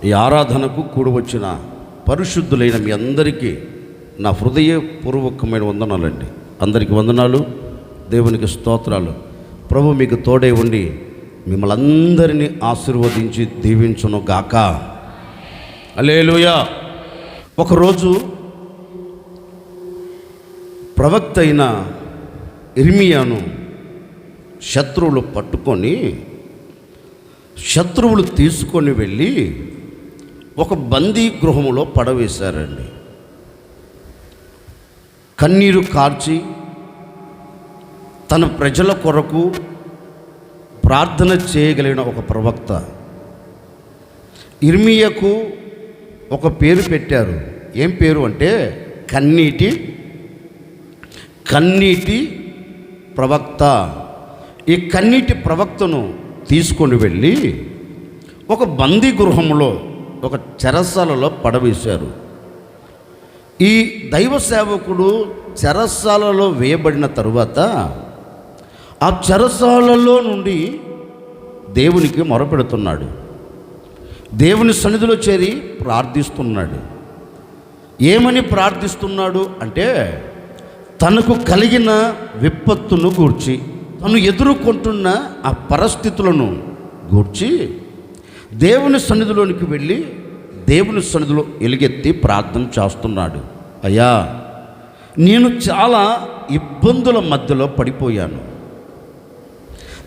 ఈ ఆరాధనకు కూడి వచ్చిన పరిశుద్ధులైన మీ అందరికీ నా హృదయపూర్వకమైన వందనాలండి. అందరికీ వందనాలు, దేవునికి స్తోత్రాలు. ప్రభు మీకు తోడై ఉండి మిమ్మల్ని అందరినీ ఆశీర్వదించి దీవించును గాక. హల్లెలూయా. ఒకరోజు ప్రవక్త అయిన ఇర్మియాను శత్రువులు పట్టుకొని శత్రువులు తీసుకొని వెళ్ళి ఒక బందీ గృహంలో పడవేశారండి. కన్నీరు కార్చి తన ప్రజల కొరకు ప్రార్థన చేయగలిగిన ఒక ప్రవక్త. ఇర్మియాకు ఒక పేరు పెట్టారు. ఏం పేరు అంటే కన్నీటి ప్రవక్త. ఈ కన్నీటి ప్రవక్తను తీసుకొని వెళ్ళి ఒక బందీ గృహంలో, ఒక చెరసాలలో పడవేశారు. ఈ దైవ సేవకుడు చెరసాలలో వేయబడిన తరువాత ఆ చెరసాలలో నుండి దేవునికి మొరపెడుతున్నాడు. దేవుని సన్నిధిలో చేరి ప్రార్థిస్తున్నాడు. ఏమని ప్రార్థిస్తున్నాడు అంటే, తనకు కలిగిన విపత్తును గూర్చి, తను ఎదుర్కొంటున్న ఆ పరిస్థితులను గూర్చి దేవుని సన్నిధిలోనికి వెళ్ళి దేవుని సన్నిధిలో ఎలుగెత్తి ప్రార్థన చేస్తున్నాడు. అయ్యా, నేను చాలా ఇబ్బందుల మధ్యలో పడిపోయాను.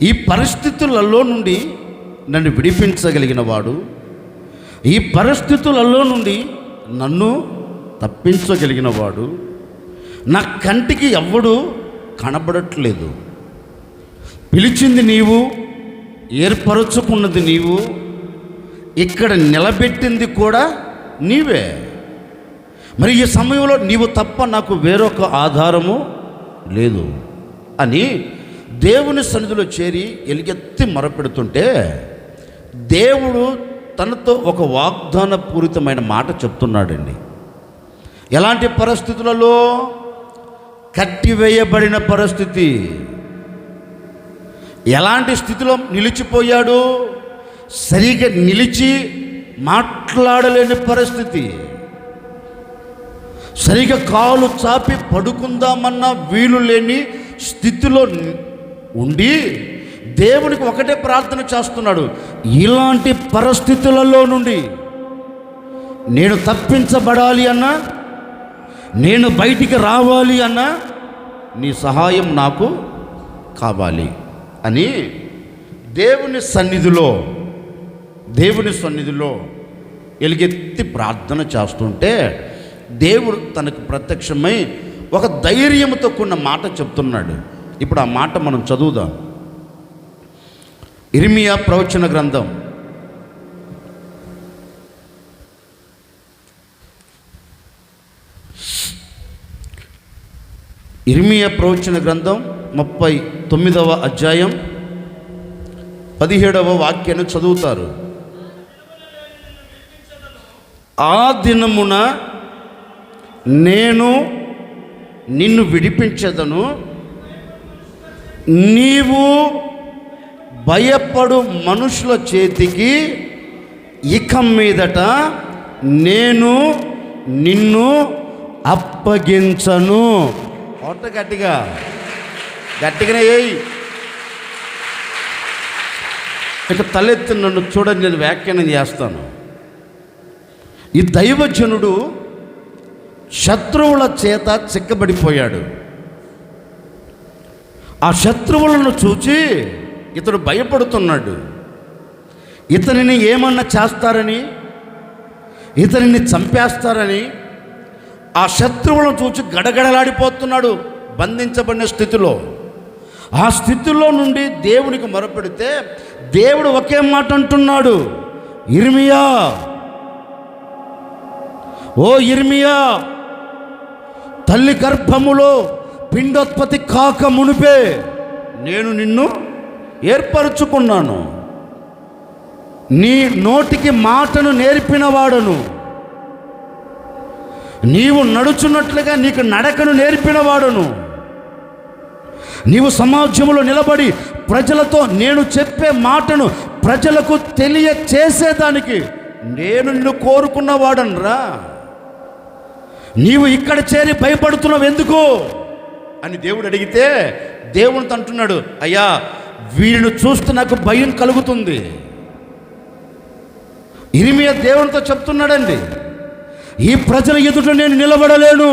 ఈ పరిస్థితులలో నుండి నన్ను విడిపించగలిగిన వాడు, ఈ పరిస్థితులలో నుండి నన్ను తప్పించగలిగిన వాడు, నా కంటికి ఎవ్వడు కనబడట్లేదు. పిలిచింది నీవు, ఏర్పరచుకున్నది నీవు, ఇక్కడ నిలబెట్టింది కూడా నీవే. మరి ఈ సమయంలో నీవు తప్ప నాకు వేరొక ఆధారము లేదు అని దేవుని సన్నిధిలో చేరి ఎలుగెత్తి మొరపెడుతుంటే దేవుడు తనతో ఒక వాగ్దాన పూరితమైన మాట చెప్తున్నాడండి. ఎలాంటి పరిస్థితులలో? కట్టివేయబడిన పరిస్థితి. ఎలాంటి స్థితిలో నిలిచిపోయాడు? సరిగా నిలిచి మాట్లాడలేని పరిస్థితి. సరిగా కాలు చాపి పడుకుందామన్నా వీలు లేని స్థితిలో ఉండి దేవునికి ఒకటే ప్రార్థన చేస్తున్నాడు. ఇలాంటి పరిస్థితులలో నుండి నేను తప్పించబడాలి అన్నా, నేను బయటికి రావాలి అన్నా నీ సహాయం నాకు కావాలి అని దేవుని సన్నిధిలో ఎలుగెత్తి ప్రార్థన చేస్తుంటే దేవుడు తనకు ప్రత్యక్షమై ఒక ధైర్యంతో కూడిన మాట చెప్తున్నాడు. ఇప్పుడు ఆ మాట మనం చదువుదాం. ఇర్మియా ప్రవచన గ్రంథం 39వ అధ్యాయం 17వ వాక్యాన్ని చదువుతారు. ఆ దినమున నేను నిన్ను విడిపించదను, నీవు భయపడు మనుషుల చేతికి ఇక మీదట నేను నిన్ను అప్పగించను. గట్టిగానే ఏయ్. ఇక తలెత్తి నన్ను చూడండి, నేను వ్యాఖ్యానం చేస్తాను. ఈ దైవజనుడు శత్రువుల చేత చిక్కబడిపోయాడు. ఆ శత్రువులను చూచి ఇతడు భయపడుతున్నాడు. ఇతనిని ఏమన్నా చేస్తారని, ఇతనిని చంపేస్తారని ఆ శత్రువులను చూచి గడగడలాడిపోతున్నాడు బంధించబడిన స్థితిలో. ఆ స్థితిలో నుండి దేవునికి మొరపెడితే దేవుడు ఒకే మాట అంటున్నాడు, ఇర్మియా, ఓ ఇర్మియా, తల్లి గర్భములో పిండోత్పత్తి కాక మునిపే నేను నిన్ను ఏర్పరచుకున్నాను. నీ నోటికి మాటను నేర్పిన వాడను, నీవు నడుచున్నట్లుగా నీకు నడకను నేర్పిన వాడను, నీవు సమాజంలో నిలబడి ప్రజలతో నేను చెప్పే మాటను ప్రజలకు తెలియచేసేదానికి నేను నిన్ను కోరుకున్నవాడనరా, నీవు ఇక్కడ చేరి భయపడుతున్నావు ఎందుకు అని దేవుడు అడిగితే దేవునితో అంటున్నాడు, అయ్యా వీరిని చూస్తే నాకు భయం కలుగుతుంది. ఇర్మియా దేవునితో చెప్తున్నాడండి, ఈ ప్రజల ఎదుట నేను నిలబడలేను,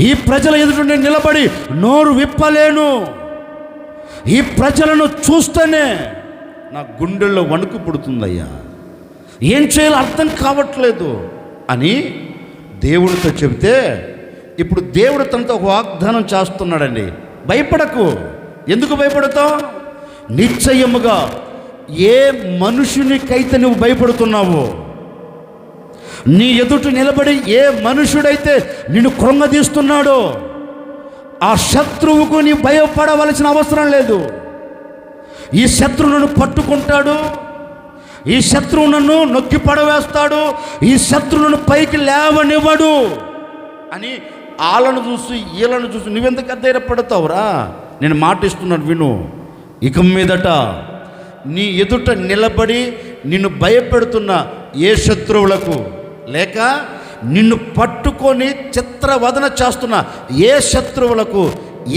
ఈ ప్రజల ఎదుట నేను నిలబడి నోరు విప్పలేను, ఈ ప్రజలను చూస్తేనే నా గుండెల్లో వణుకు పుడుతుందయ్యా, ఏం చేయాలో అర్థం కావట్లేదు అని దేవుడితో చెబితే, ఇప్పుడు దేవుడు తనతో ఒక వాగ్దానం చేస్తున్నాడండి, భయపడకు. ఎందుకు భయపడతావు? నిశ్చయముగా ఏ మనుషునికైతే నువ్వు భయపడుతున్నావో, నీ ఎదుట నిలబడి ఏ మనుషుడైతే నిన్ను కృంగదీస్తున్నాడో, ఆ శత్రువుకు నీ భయపడవలసిన అవసరం లేదు. ఈ శత్రువులను పట్టుకుంటాడు, ఈ శత్రువు నన్ను నొక్కి పడవేస్తాడు, ఈ శత్రువులను పైకి లేవనివ్వడు అని వాళ్ళను చూసి వీళ్ళను చూసి నువ్వెందుకు ధైర్యపడతావురా? నేను మాటిస్తున్నాను విను, ఇక మీదట నీ ఎదుట నిలబడి నిన్ను భయపెడుతున్న ఏ శత్రువులకు, లేక నిన్ను పట్టుకొని చిత్రవదన చేస్తున్న ఏ శత్రువులకు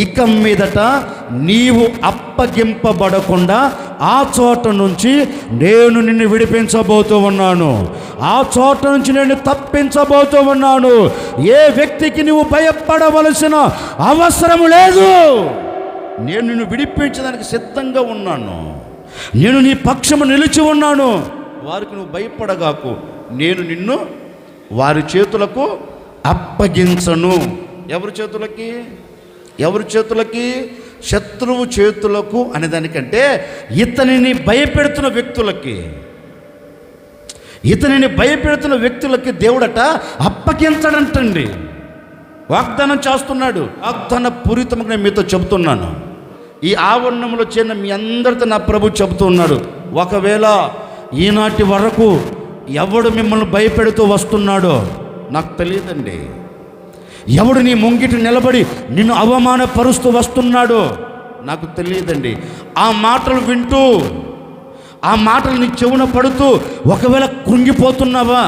ఇక మీదట నీవు అప్పగింపబడకుండా ఆ చోట నుంచి నేను నిన్ను విడిపించబోతూ ఉన్నాను, ఆ చోట నుంచి నేను తప్పించబోతూ ఉన్నాను. ఏ వ్యక్తికి నువ్వు భయపడవలసిన అవసరం లేదు. నేను నిన్ను విడిపించడానికి సిద్ధంగా ఉన్నాను, నేను నీ పక్షము నిలిచి ఉన్నాను. వారికి నువ్వు భయపడగాకు, నేను నిన్ను వారి చేతులకు అప్పగించను. ఎవరి చేతులకి? ఎవరి చేతులకి? శత్రువు చేతులకు అనేదానికంటే ఇతనిని భయపెడుతున్న వ్యక్తులకి, ఇతనిని భయపెడుతున్న వ్యక్తులకి దేవుడట అప్పగించడంటండి. వాగ్దానం చేస్తున్నాడు. వాగ్దాన పూరితంగా నేను మీతో చెబుతున్నాను, ఈ ఆవరణంలో చేరిన మీ అందరితో నా ప్రభు చెబుతూ ఉన్నాడు, ఒకవేళ ఈనాటి వరకు ఎవడు మిమ్మల్ని భయపెడుతూ వస్తున్నాడో నాకు తెలియదండి, ఎవడు నీ ముంగిటి నిలబడి నిన్ను అవమానపరుస్తూ వస్తున్నాడో నాకు తెలియదండి. ఆ మాటలు వింటూ, ఆ మాటలు నీ చెవున పడుతూ ఒకవేళ కృంగిపోతున్నావా?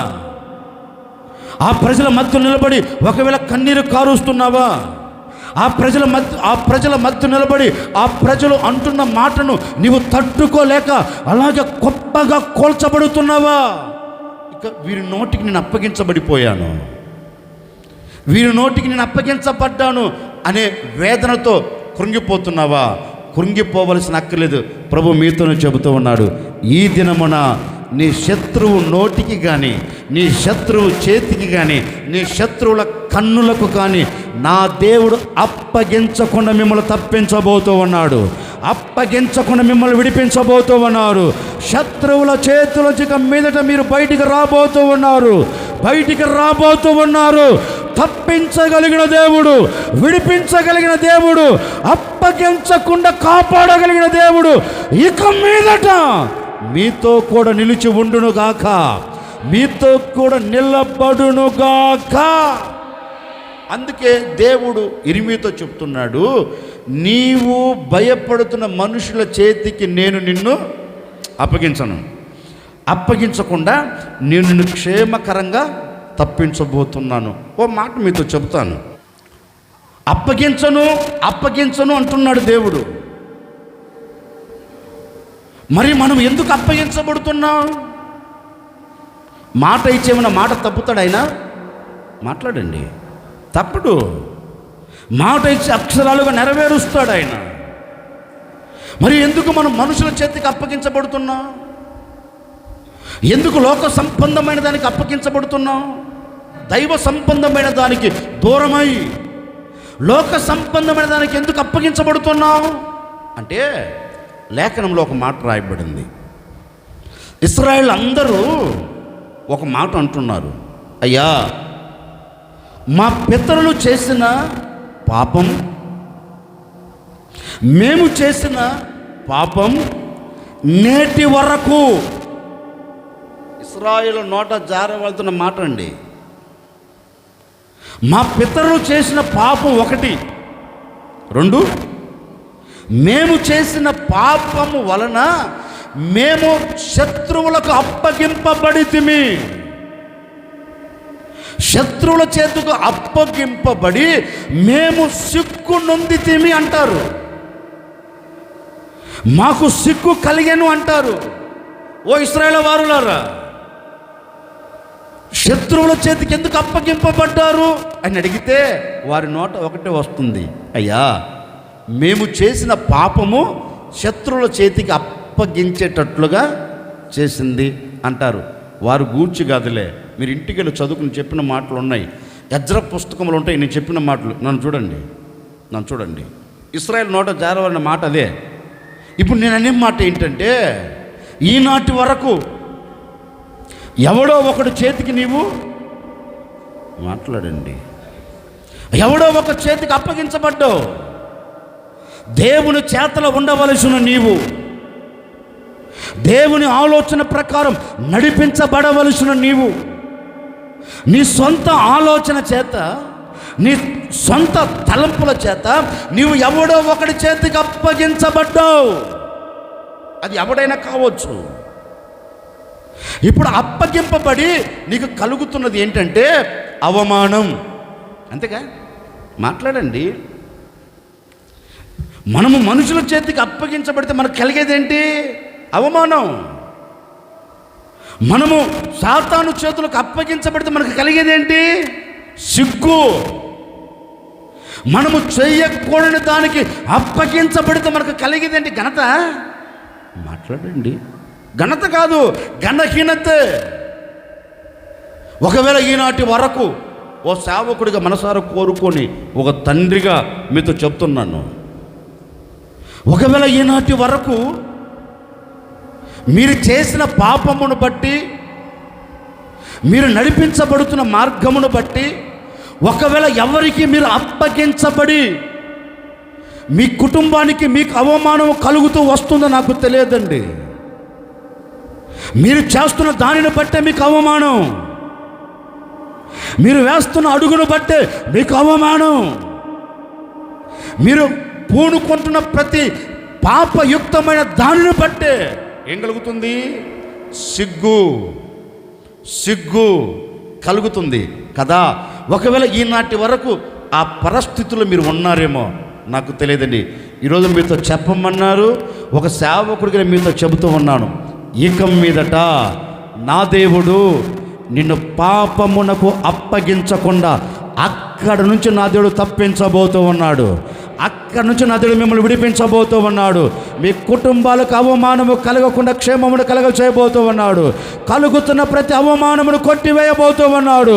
ఆ ప్రజల మధ్య నిలబడి ఒకవేళ కన్నీరు కారుస్తున్నావా? ఆ ప్రజల మధ్య నిలబడి ఆ ప్రజలు అంటున్న మాటను నీవు తట్టుకోలేక అలాగే గొప్పగా కోల్చబడుతున్నావా? ఇక వీరి నోటికి నేను అప్పగించబడిపోయాను, వీరి నోటికి నేను అప్పగించబడ్డాను అనే వేదనతో కృంగిపోతున్నావా? కృంగిపోవలసిన అక్కర్లేదు. ప్రభు మీతోనే చెబుతూ ఉన్నాడు, ఈ దినమున నీ శత్రువు నోటికి కానీ, నీ శత్రువు చేతికి కానీ, నీ శత్రువుల కన్నులకు కానీ నా దేవుడు అప్పగించకుండా మిమ్మల్ని తప్పించబోతూ ఉన్నాడు, అప్పగించకుండా మిమ్మల్ని విడిపించబోతూ ఉన్నారు. శత్రువుల చేతుల మీదట మీరు బయటికి రాబోతూ ఉన్నారు, బయటికి రాబోతూ ఉన్నారు. తప్పించగలిగిన దేవుడు, విడిపించగలిగిన దేవుడు, అప్పగించకుండా కాపాడగలిగిన దేవుడు ఇక మీదట మీతో కూడా నిలిచి ఉండునుగాక, మీతో కూడా నిలబడునుగాక. అందుకే దేవుడు ఇర్మీయాతో చెప్తున్నాడు, నీవు భయపడుతున్న మనుషుల చేతికి నేను నిన్ను అప్పగించను, అప్పగించకుండా నేను నిన్ను క్షేమకరంగా తప్పించబోతున్నాను. ఓ మాట మీతో చెబుతాను, అప్పగించను అప్పగించను అంటున్నాడు దేవుడు. మరి మనం ఎందుకు అప్పగించబడుతున్నాం? మాట ఇచ్చేమన్నా మాట తప్పుతాడు ఆయన? మాట్లాడండి, తప్పుడు. మాట ఇచ్చి అక్షరాలుగా నెరవేరుస్తాడు ఆయన. మరి ఎందుకు మనం మనుషుల చేతికి అప్పగించబడుతున్నాం? ఎందుకు లోక సంబంధమైన దానికి అప్పగించబడుతున్నాం? దైవ సంబంధమైన దానికి దూరమై లోక సంబంధమైన దానికి ఎందుకు అప్పగించబడుతున్నాం అంటే, లేఖనంలో ఒక మాట రాయబడింది. ఇశ్రాయేలు అందరూ ఒక మాట అంటున్నారు, అయ్యా మా పితరులు చేసిన పాపం, మేము చేసిన పాపం నేటి వరకు. ఇశ్రాయేలు నోట జారవలసిన మాట అండి. మా పితరులు చేసిన పాపం ఒకటి, రెండు, మేము చేసిన పాపము వలన మేము శత్రువులకు అప్పగింపబడితిమి. శత్రువుల చేతుకు అప్పగింపబడి మేము సిక్కు నొందితిమి అంటారు. మాకు సిక్కు కలిగెను అంటారు. ఓ ఇశ్రాయేలు వారులారా, శత్రువుల చేతికి ఎందుకు అప్పగింపబడ్డారు అని అడిగితే వారి నోట ఒకటే వస్తుంది, అయ్యా మేము చేసిన పాపము శత్రువుల చేతికి అప్పగించేటట్లుగా చేసింది అంటారు. వారు గూర్చి కాదులే, మీరు ఇంటికి వెళ్ళి చదువుకుని చెప్పిన మాటలు ఉన్నాయి, ఎజ్రా పుస్తకంలో ఉంటాయి. నేను చెప్పిన మాటలు నన్ను చూడండి. ఇశ్రాయేలు నోట జారవలసిన మాట అదే. ఇప్పుడు నేను అనే మాట ఏంటంటే, ఈనాటి వరకు ఎవడో ఒకటి చేతికి నీవు మాట్లాడండి, ఎవడో ఒక చేతికి అప్పగించబడ్డావు. దేవుని చేతలో ఉండవలసిన నీవు, దేవుని ఆలోచన ప్రకారం నడిపించబడవలసిన నీవు, నీ సొంత ఆలోచన చేత, నీ సొంత తలంపుల చేత నీవు ఎవడో ఒకటి చేతికి అప్పగించబడ్డావు. అది ఎవడైనా కావచ్చు. ఇప్పుడు అప్పగింపబడి నీకు కలుగుతున్నది ఏంటంటే అవమానం. అంతేగా? మాట్లాడండి. మనము మనుషుల చేతికి అప్పగించబడితే మనకు కలిగేదేంటి? అవమానం. మనము సాతాను చేతులకు అప్పగించబడితే మనకు కలిగేదేంటి? సిగ్గు. మనము చెయ్యకూడని దానికి అప్పగించబడితే మనకు కలిగేదేంటి? ఘనత. మాట్లాడండి. ఘనత కాదు, ఘనహీనతే. ఒకవేళ ఈనాటి వరకు ఓ సేవకుడిగా మనసారా కోరుకొని ఒక తండ్రిగా మీతో చెప్తున్నాను, ఒకవేళ ఈనాటి వరకు మీరు చేసిన పాపమును బట్టి, మీరు నడిపించబడుతున్న మార్గమును బట్టి, ఒకవేళ ఎవరికి మీరు అప్పగించబడి మీ కుటుంబానికి మీకు అవమానం కలుగుతూ వస్తుందో నాకు తెలియదండి. మీరు చేస్తున్న దానిని బట్టే మీకు అవమానం, మీరు వేస్తున్న అడుగును బట్టే మీకు అవమానం, మీరు పూనుకుంటున్న ప్రతి పాపయుక్తమైన దానిని బట్టే ఏం కలుగుతుంది? సిగ్గు కలుగుతుంది కదా. ఒకవేళ ఈనాటి వరకు ఆ పరిస్థితుల్లో మీరు ఉన్నారేమో నాకు తెలియదండి. ఈరోజు మీతో చెప్పమన్నారు, ఒక సేవకుడిగా మీతో చెబుతూ ఉన్నాను, ఇక మీదట నా దేవుడు నిన్ను పాపమునకు అప్పగించకుండా అక్కడ నుంచి నా దేవుడు తప్పించబోతూ ఉన్నాడు. అక్కడి నుంచి నా దేవుడు మిమ్మల్ని విడిపించబోతూ ఉన్నాడు. మీ కుటుంబాలకు అవమానము కలగకుండా క్షేమమును కలగ చేయబోతూ ఉన్నాడు. కలుగుతున్న ప్రతి అవమానమును కొట్టివేయబోతూ ఉన్నాడు.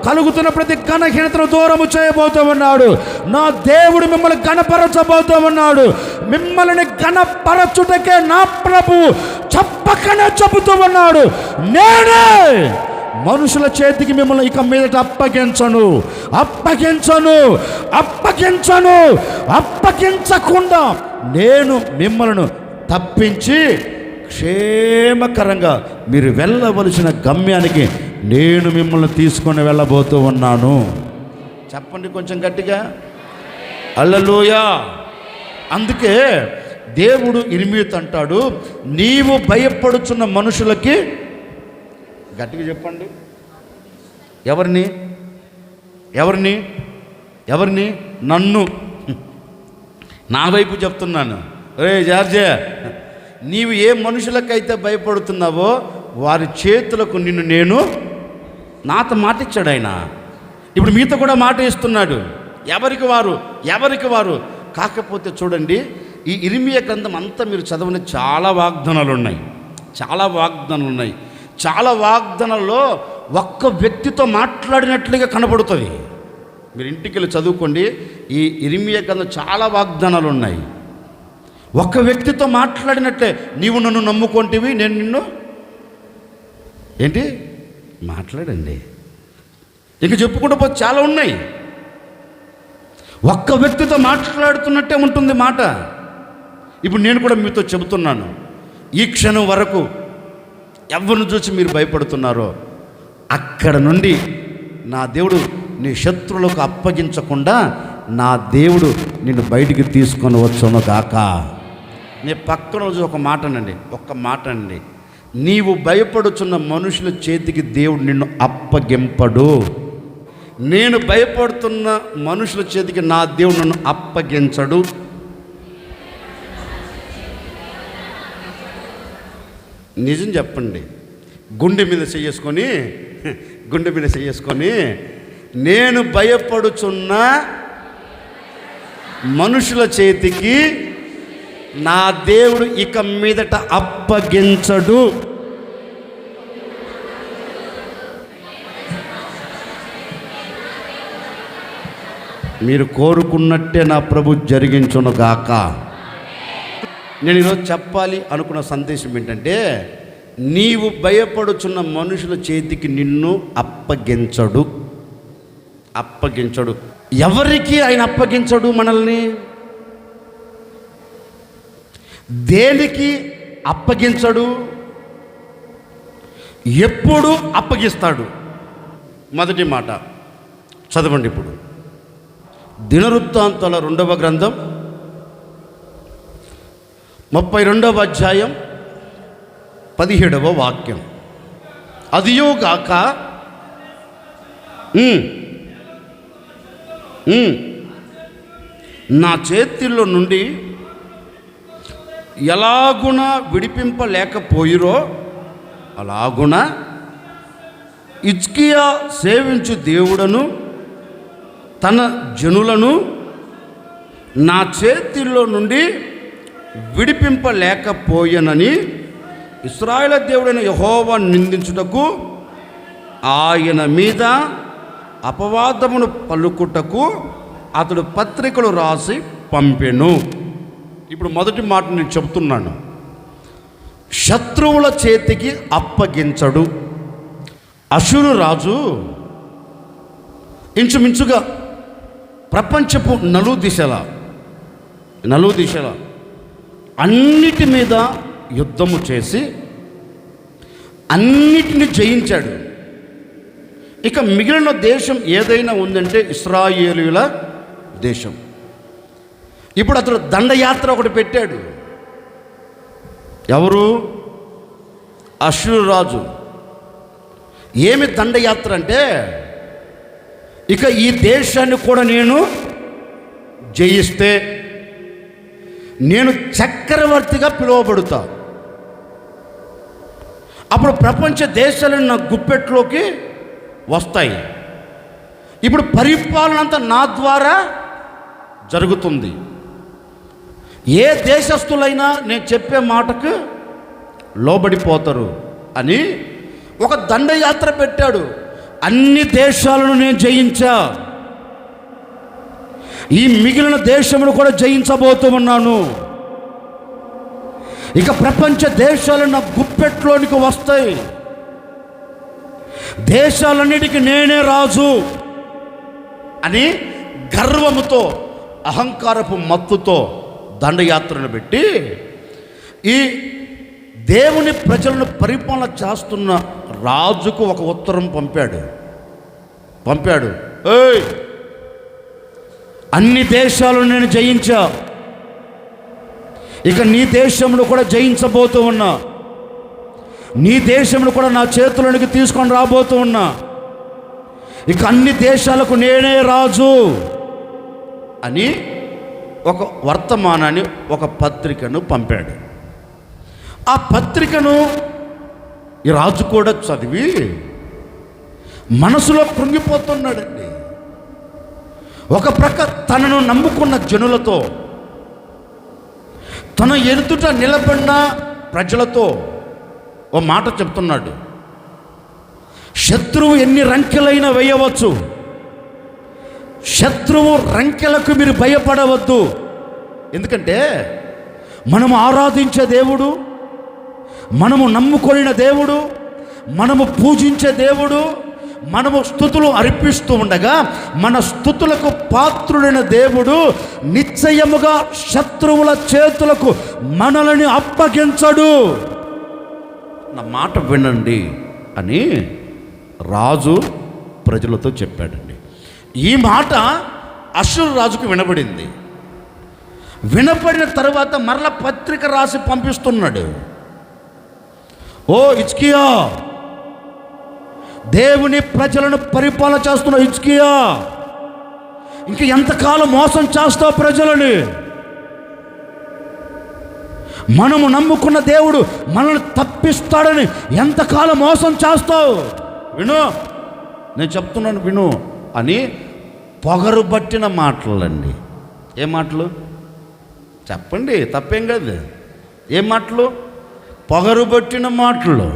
కలుగుతున్న ప్రతి ఘనహీనతను దూరము చేయబోతూ ఉన్నాడు. నా దేవుడు మిమ్మల్ని ఘనపరచబోతూ ఉన్నాడు. మిమ్మల్ని ఘనపరచుటకే నా ప్రభు చెప్పకనే చెబుతూ ఉన్నాడు, నేనే మనుషుల చేతికి మిమ్మల్ని ఇక మీదట అప్పగించకుండా నేను మిమ్మల్ని తప్పించి క్షేమకరంగా మీరు వెళ్ళవలసిన గమ్యానికి నేను మిమ్మల్ని తీసుకొని వెళ్ళబోతూ ఉన్నాను. చెప్పండి కొంచెం గట్టిగా, హల్లెలూయా. అందుకే దేవుడు ఇర్మీయాతో అంటాడు, నీవు భయపడుచున్న మనుషులకి, గట్టిగా చెప్పండి, ఎవరిని? నన్ను. నా వైపు చెప్తున్నాను. రే జార్జే, నీవు ఏ మనుషులకైతే భయపడుతున్నావో వారి చేతులకు నిన్ను నేను, నాతో మాట ఇచ్చాడు ఆయన, ఇప్పుడు మీతో కూడా మాట ఇస్తున్నాడు. ఎవరికి వారు కాకపోతే చూడండి, ఈ ఇర్మీయా గ్రంథం అంతా మీరు చదవని చాలా వాగ్దానాలు ఉన్నాయి. చాలా వాగ్దానాల్లో ఒక్క వ్యక్తితో మాట్లాడినట్లుగా కనబడుతుంది. మీరు ఇంటికి వెళ్ళి చదువుకోండి. ఈ ఇర్మీయా గ్రంథం చాలా వాగ్దానాలు ఉన్నాయి. ఒక్క వ్యక్తితో మాట్లాడినట్లే, నీవు నన్ను నమ్ముకుంటేవి, నేను నిన్ను ఏంటి మాట్లాడండి. ఇక చెప్పుకుంటూ పోతే చాలా ఉన్నాయి. ఒక్క వ్యక్తితో మాట్లాడుతున్నట్టే ఉంటుంది మాట. ఇప్పుడు నేను కూడా మీతో చెబుతున్నాను, ఈ క్షణం వరకు ఎవరిని చూసి మీరు భయపడుతున్నారో అక్కడ నుండి నా దేవుడు నీ శత్రువులకు అప్పగించకుండా నా దేవుడు నిన్ను బయటికి తీసుకొని వచ్చును గాక. నీ పక్కన రోజు ఒక మాట అనండి, ఒక్క మాట అండి, నీవు భయపడుచున్న మనుషుల చేతికి దేవుడు నిన్ను అప్పగింపడు. నేను భయపడుతున్న మనుషుల చేతికి నా దేవుడు నన్ను అప్పగించడు. నిజం చెప్పండి, గుండె మీద చేసుకొని నేను భయపడుచున్న మనుషుల చేతికి నా దేవుడు ఇక మీదట అప్పగించడు. మీరు కోరుకున్నట్టే నా ప్రభు జరిగించునుగాక. నేను ఈరోజు చెప్పాలి అనుకున్న సందేశం ఏంటంటే, నీవు భయపడుచున్న మనుషుల చేతికి నిన్ను అప్పగించడు. ఎవరికి ఆయన అప్పగించడు? మనల్ని దేనికి అప్పగించడు? ఎప్పుడు అప్పగిస్తాడు? మొదటి మాట చదవండి ఇప్పుడు. దినవృత్తాంతాల 2వ గ్రంథం 32వ అధ్యాయం 17వ వాక్యం. అదియోగాక నా చేతిలో నుండి ఎలాగున విడిపింపలేకపోయిరో అలాగున హిజ్కియా సేవించు దేవుడను తన జనులను నా చేతిలో నుండి విడిపింపలేకపోయనని ఇశ్రాయేలు దేవుడైన యెహోవా నిందించుటకు, ఆయన మీద అపవాదమును పలుకుటకు అతడు పత్రికలు రాసి పంపెను. ఇప్పుడు మొదటి మాట నేను చెప్తున్నాను, శత్రువుల చేతికి అప్పగించడు. అషూరు రాజు ఇంచుమించుగా ప్రపంచపు నలుదిశల అన్నిటి మీద యుద్ధము చేసి అన్నిటిని జయించాడు. ఇక మిగిలిన దేశం ఏదైనా ఉందంటే ఇశ్రాయేలీయుల దేశం. ఇప్పుడు అతడు దండయాత్ర ఒకటి పెట్టాడు. ఎవరు? అషూరు రాజు. ఏమి దండయాత్ర అంటే, ఇక ఈ దేశాన్ని కూడా నేను జయిస్తే నేను చక్రవర్తిగా పిలువబడుతా. అప్పుడు ప్రపంచ దేశాలు నా గుప్పెట్లోకి వస్తాయి. ఇప్పుడు పరిపాలన అంతా నా ద్వారా జరుగుతుంది. ఏ దేశస్తులైనా నేను చెప్పే మాటకు లోబడిపోతారు అని ఒక దండయాత్ర పెట్టాడు. అన్ని దేశాలను నేను జయించా, ఈ మిగిలిన దేశమును కూడా జయించబోతూ ఉన్నాను. ఇక ప్రపంచ దేశాలు నా గుప్పెట్లోనికి వస్తాయి. దేశాలన్నిటికీ నేనే రాజు అని గర్వముతో, అహంకారపు మత్తుతో దండయాత్రను పెట్టి ఈ దేవుని ప్రజలను పరిపాలన చేస్తున్న రాజుకు ఒక ఉత్తరం పంపాడు. ఏయ్, అన్ని దేశాలను నేను జయించా, ఇక నీ దేశంలో కూడా జయించబోతూ ఉన్నా, నీ దేశంలో కూడా నా చేతులోనికి తీసుకొని రాబోతూ ఉన్నా, ఇక అన్ని దేశాలకు నేనే రాజు అని ఒక వర్తమానాన్ని, ఒక పత్రికను పంపాడు. ఆ పత్రికను ఈ రాజు కూడా చదివి మనసులో కృంగిపోతున్నాడండి. ఒక ప్రక్క తనను నమ్ముకున్న జనులతో, తన ఎదుట నిలబడిన ప్రజలతో ఓ మాట చెప్తున్నాడు. శత్రువు ఎన్ని రంకెలైనా వేయవచ్చు, శత్రువు రంకెలకు మీరు భయపడవద్దు. ఎందుకంటే మనము ఆరాధించే దేవుడు, మనము నమ్ముకొనిన దేవుడు, మనము పూజించే దేవుడు, మనము స్తుతులు అర్పిస్తూ ఉండగా మన స్తుతులకు పాత్రుడైన దేవుడు నిశ్చయముగా శత్రువుల చేతులకు మనల్ని అప్పగించడు. నా మాట వినండి అని రాజు ప్రజలతో చెప్పాడండి. ఈ మాట అషూరు రాజుకు వినబడింది. వినపడిన తర్వాత మరల పత్రిక రాసి పంపిస్తున్నాడు. ఓ హిజ్కియా, దేవుని ప్రజలను పరిపాలన చేస్తున్న హిజ్కియా, ఇంక ఎంతకాలం మోసం చేస్తావు ప్రజలని? మనము నమ్ముకున్న దేవుడు మనల్ని తప్పిస్తాడని ఎంతకాలం మోసం చేస్తావు? విను, నేను చెప్తున్నాను విను అని పొగరు పట్టిన మాటలండి. ఏ మాటలు చెప్పండి, తప్పేం కాదు. ఏ మాటలు? పొగరు పట్టిన మాటలు.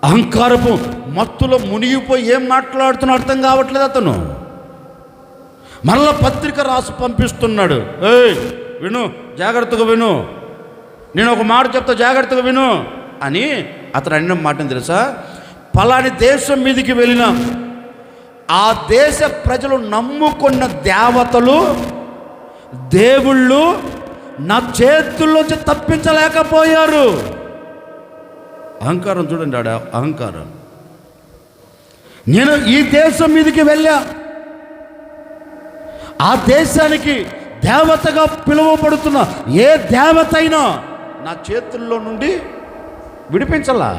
అహంకారపు మత్తులో మునిగిపోయి ఏం మాట్లాడుతున్నా అర్థం కావట్లేదు అతను. మరలా పత్రిక రాసి పంపిస్తున్నాడు. ఏయ్ విను, జాగ్రత్తగా విను, నేను ఒక మాట చెప్తా, జాగ్రత్తగా విను అని అతను అన్న మాటను తెలుసా? పలాని దేశం మీదికి వెళ్ళిన ఆ దేశ ప్రజలు నమ్ముకున్న దేవతలు, దేవుళ్ళు నా చేతుల్లోంచి తప్పించలేకపోయారు. అహంకారం చూడండి, ఆడ అహంకారం. నేను ఈ దేశం మీదకి వెళ్ళా, ఆ దేశానికి దేవతగా పిలువబడుతున్న ఏ దేవత అయినా నా చేతుల్లో నుండి విడిపించలా.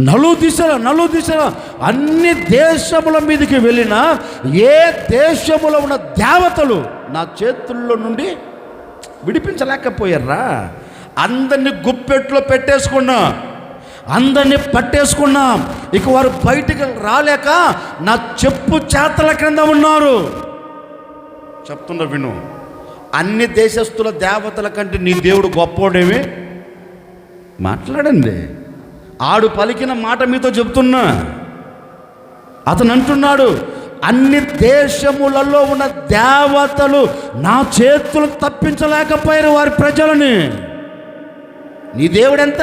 నలుదిశల అన్ని దేశముల మీదకి వెళ్ళిన ఏ దేశములో ఉన్న దేవతలు నా చేతుల్లో నుండి విడిపించలేకపోయారా? అందరినీ గుప్పెట్లో పెట్టేసుకున్నా, అందరినీ పట్టేసుకున్నా. ఇక వారు బయటికి రాలేక నా చెప్పు చేతల క్రింద ఉన్నారు. చెప్తున్నా విను, అన్ని దేశస్తుల దేవతల కంటే నీ దేవుడు గొప్పోడేమి? మాట్లాడండి. ఆడు పలికిన మాట మీతో చెప్తున్నా. అతను అంటున్నాడు, అన్ని దేశములలో ఉన్న దేవతలు నా చేతులు తప్పించలేకపోయారు వారి ప్రజలని. నీ దేవుడెంత?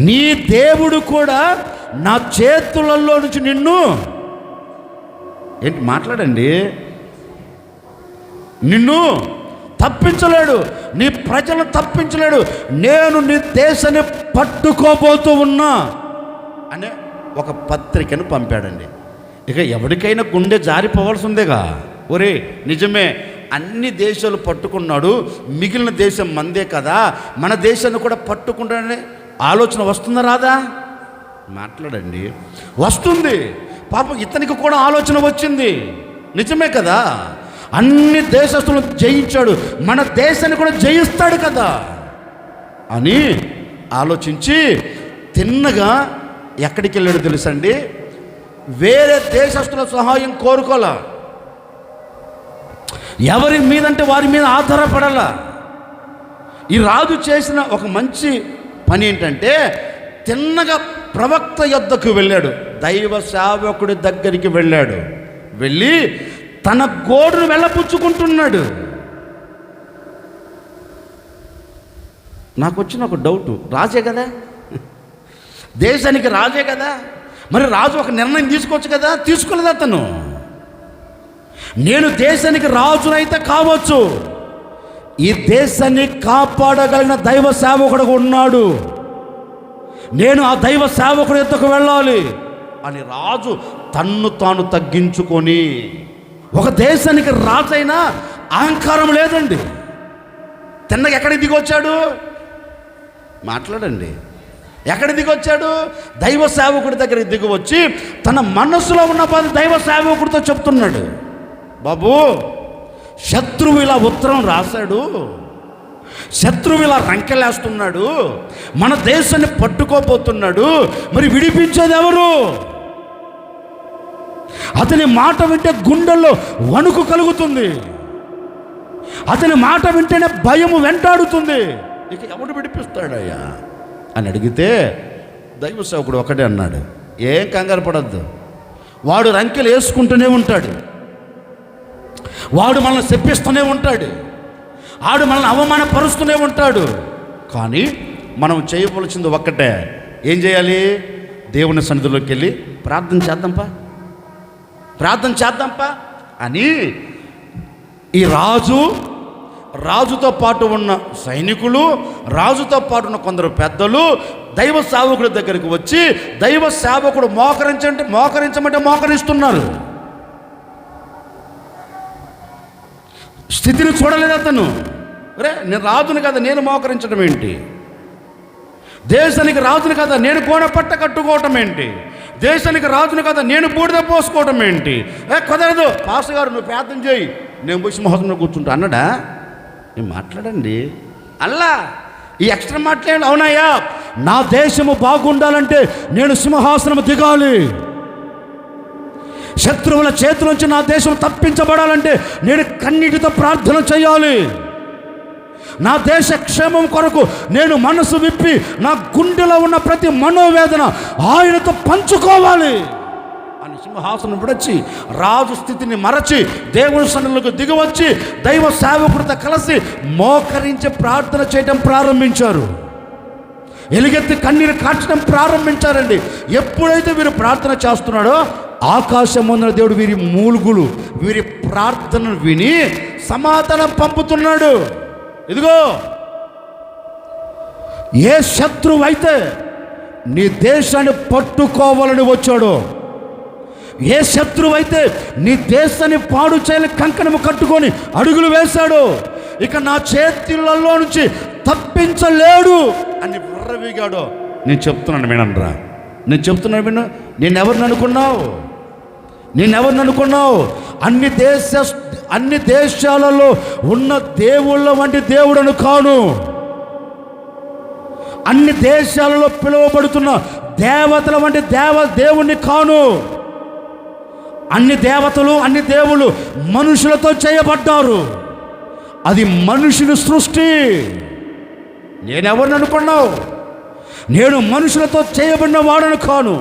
నీ దేవుడు కూడా నా చేతులలో నుంచి నిన్ను ఏంటి మాట్లాడండి, నిన్ను తప్పించలేడు, నీ ప్రజలను తప్పించలేడు. నేను నీ దేశాన్ని పట్టుకోబోతూ ఉన్నా అనే ఒక పత్రికను పంపాడండి. ఇక ఎవరికైనా గుండె జారిపోవాల్సిందేగా. ఒరే నిజమే, అన్ని దేశాలు పట్టుకున్నాడు, మిగిలిన దేశం మందే కదా, మన దేశాన్ని కూడా పట్టుకుంటాడనే ఆలోచన వస్తుందా రాదా? మాట్లాడండి. వస్తుంది. పాపం ఇతనికి కూడా ఆలోచన వచ్చింది. నిజమే కదా, అన్ని దేశస్తులను జయించాడు, మన దేశాన్ని కూడా జయిస్తాడు కదా అని ఆలోచించి తిన్నగా ఎక్కడికి వెళ్ళాడు తెలుసండి? వేరే దేశస్తుల సహాయం కోరుకోలా, ఎవరి మీదంటే వారి మీద ఆధారపడాల. ఈ రాజు చేసిన ఒక మంచి పని ఏంటంటే తిన్నగా ప్రవక్త యొద్దకు వెళ్ళాడు, దైవ సేవకుడి దగ్గరికి వెళ్ళాడు. వెళ్ళి తన గోడును వెళ్ళపుచ్చుకుంటున్నాడు. నాకు వచ్చిన ఒక డౌటు, రాజే కదా, దేశానికి రాజే కదా, మరి రాజు ఒక నిర్ణయం తీసుకోవచ్చు కదా, తీసుకోలేదు అతను. నేను దేశానికి రాజునైతే కావచ్చు, ఈ దేశాన్ని కాపాడగలిగిన దైవ సేవకుడు ఉన్నాడు, నేను ఆ దైవ సేవకుడు ఎత్తుకు వెళ్ళాలి అని రాజు తన్ను తాను తగ్గించుకొని, ఒక దేశానికి రాజైనా అహంకారం లేదండి. తిన్నగా ఎక్కడికి దిగొచ్చాడు? మాట్లాడండి. ఎక్కడికి దిగొచ్చాడు? దైవ సేవకుడి దగ్గరికి దిగవచ్చి తన మనస్సులో ఉన్న బాధ దైవ సేవకుడితో చెప్తున్నాడు. బాబు, శత్రువు ఇలా ఉత్తరం రాశాడు, శత్రువు ఇలా రంకెలేస్తున్నాడు, మన దేశాన్ని పట్టుకోబోతున్నాడు, మరి విడిపించేది ఎవరు? అతని మాట వింటే గుండెల్లో వణుకు కలుగుతుంది, అతని మాట వింటేనే భయము వెంటాడుతుంది. ఇక ఎవడు విడిపిస్తాడయ్యా అని అడిగితే దైవ సేవకుడు ఒకటే అన్నాడు, ఏం కంగారు పడద్దు, వాడు రంకెలు వేసుకుంటూనే ఉంటాడు, వాడు మనల్ని శపిస్తూనే ఉంటాడు, వాడు మనల్ని అవమానపరుస్తూనే ఉంటాడు, కానీ మనం చేయవలసింది ఒక్కటే, ఏం చేయాలి? దేవుని సన్నిధిలోకి వెళ్ళి ప్రార్థన చేద్దాంపా అని ఈ రాజుతో పాటు ఉన్న సైనికులు, రాజుతో పాటు ఉన్న కొందరు పెద్దలు దైవ సేవకుడి దగ్గరికి వచ్చి దైవ సేవకుడు మోకరించమంటే మోకరిస్తున్నారు. స్థితిని చూడలేదు అతను. రే, నేను రాజును కదా నేను మోకరించడం ఏంటి, దేశానికి రాజును కదా నేను కోణ పట్ట కట్టుకోవటం ఏంటి, దేశానికి రాజును కదా నేను బూడిద పోసుకోవటం ఏంటి, కుదరదు పాస్టర్ గారు నువ్వు ప్రార్థన చేయి నేను పోయి సింహాసనంలో కూర్చుంటా అన్నాడా? నేను మాట్లాడండి అల్లా ఈ ఎక్స్ట్రా మాట్లాడండి. అవునయ్యా, నా దేశము బాగుండాలంటే నేను సింహాసనం దిగాలి, శత్రువుల చేతుల నుంచి నా దేశం తప్పించబడాలంటే నేను కన్నీటితో ప్రార్థన చేయాలి, నా దేశ క్షేమం కొరకు నేను మనసు విప్పి నా గుండెలో ఉన్న ప్రతి మనోవేదన ఆయనతో పంచుకోవాలి అని సింహాసనం విడచి రాజు స్థితిని మరచి దేవుని సన్నిధిలోకి దిగివచ్చి దైవ సేవకుడితో కలిసి మోకరించి ప్రార్థన చేయడం ప్రారంభించారు. ఎలుగెత్తి కన్నీరు కార్చడం ప్రారంభించారండి. ఎప్పుడైతే వీరు ప్రార్థన చేస్తున్నాడో ఆకాశం ముందున దేవుడు వీరి మూలుగులు వీరి ప్రార్థనను విని సమాధానం పంపుతున్నాడు. ఇదిగో, ఏ శత్రువు అయితే నీ దేశాన్ని పట్టుకోవాలని వచ్చాడో, ఏ శత్రువు అయితే నీ దేశాన్ని పాడు చేయని కంకణము కట్టుకొని అడుగులు వేశాడో, ఇక నా చేతులలో నుంచి తప్పించలేడు అని విర్రవీగాడో, నేను చెప్తున్నాను వినరా, నేను చెప్తున్నాను విను. నేనెవరిని అనుకున్నావు? అన్ని దేశాలలో ఉన్న దేవుళ్ళ వంటి దేవుడను కాను, అన్ని దేశాలలో పిలువబడుతున్న దేవతల వంటి దేవుణ్ణి కాను. అన్ని దేవతలు అన్ని దేవుళ్ళు మనుషులతో చేయబడ్డారు, అది మనుషుని సృష్టి. నేనెవరిని అనుకున్నావు? నేను మనుషులతో చేయబడిన వాడను కాను,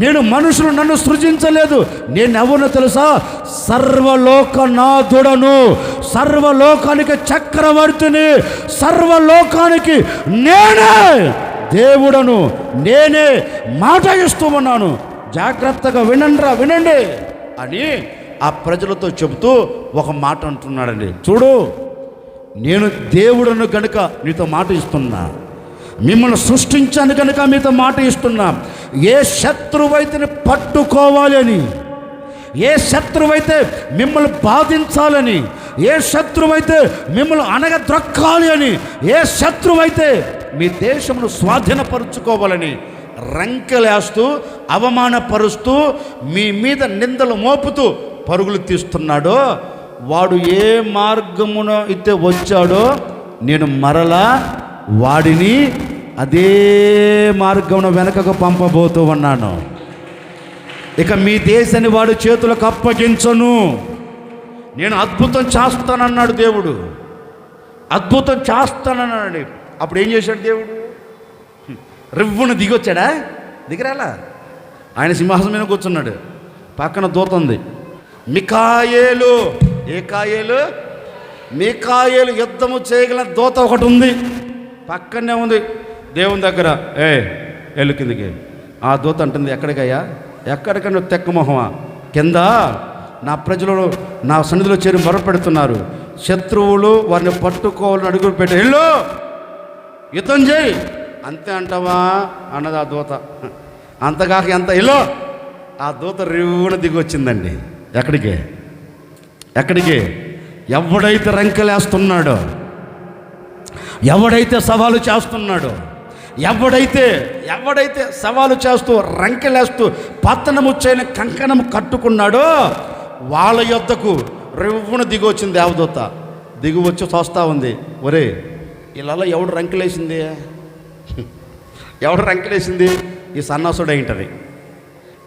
నేను మనుషులు నన్ను సృజించలేదు. నేనెవరినో తెలుసా? సర్వలోకనాథుడను, సర్వలోకానికి చక్రవర్తిని, సర్వలోకానికి నేనే దేవుడను, నేనే మాట ఇస్తూ ఉన్నాను, జాగ్రత్తగా వినండి అని ఆ ప్రజలతో చెబుతూ ఒక మాట అంటున్నాడండి. చూడు, నేను దేవుడను కనుక నీతో మాట ఇస్తున్నా, మిమ్మల్ని సృష్టించాను కనుక మీతో మాట ఇస్తున్నా. ఏ శత్రువైతే పట్టుకోవాలి అని, ఏ శత్రువైతే మిమ్మల్ని బాధించాలని, ఏ శత్రువైతే మిమ్మల్ని అనగద్రొక్కాలి అని, ఏ శత్రువైతే మీ దేశమును స్వాధీనపరుచుకోవాలని రంకెలేస్తూ అవమానపరుస్తూ మీ మీద నిందలు మోపుతూ పరుగులు తీస్తున్నాడో, వాడు ఏ మార్గమున అయితే వచ్చాడో నేను మరలా వాడిని అదే మార్గమున వెనకకు పంపబోతూ ఉన్నాను. ఇక మీ దేశాన్ని వాడి చేతులకు అప్పగించను, నేను అద్భుతం చేస్తానన్నాడు దేవుడు, అద్భుతం చేస్తానన్నాడు. అప్పుడు ఏం చేశాడు దేవుడు? రివ్వును దిగొచ్చాడా? దిగిరాలా? ఆయన సింహాసనం మీద కూర్చున్నాడు, పక్కన దూత ఉంది మికాయేలు. ఏ కాయేలు? మికాయేలు యుద్ధము చేయగల దూత ఒకటి ఉంది, పక్కనే ఉంది దేవుని దగ్గర. ఎల్లు కిందికి. ఆ దూత అంటుంది, ఎక్కడికయ్యా? ఎక్కడికన్నా తెక్కమొహమా? కింద నా ప్రజలు నా సన్నిధిలో చేరి మొరపెడుతున్నారు, శత్రువులు వారిని పట్టుకోవాలని అడుగులు పెట్టి వెళ్ళు యుద్ధం చేయి. అంతే అంటావా అన్నది ఆ దూత. అంతగాక ఎంత ఇల్లో ఆ దూత రివ్వున దిగి వచ్చిందండి. ఎక్కడికి? ఎవడైతే రంకెలేస్తున్నాడో, ఎవడైతే సవాలు చేస్తున్నాడో, ఎవడైతే సవాలు చేస్తూ రంకెలేస్తూ పతనము చేయని కంకణము కట్టుకున్నాడో వాళ్ళ యొద్దకు రివ్వున దిగి వచ్చింది దేవదూత. దిగి వచ్చి చూస్తూ ఉంది, ఒరే ఇలా ఎవడు రంకెలేసింది? ఈ సన్నాసుడు అయింటది.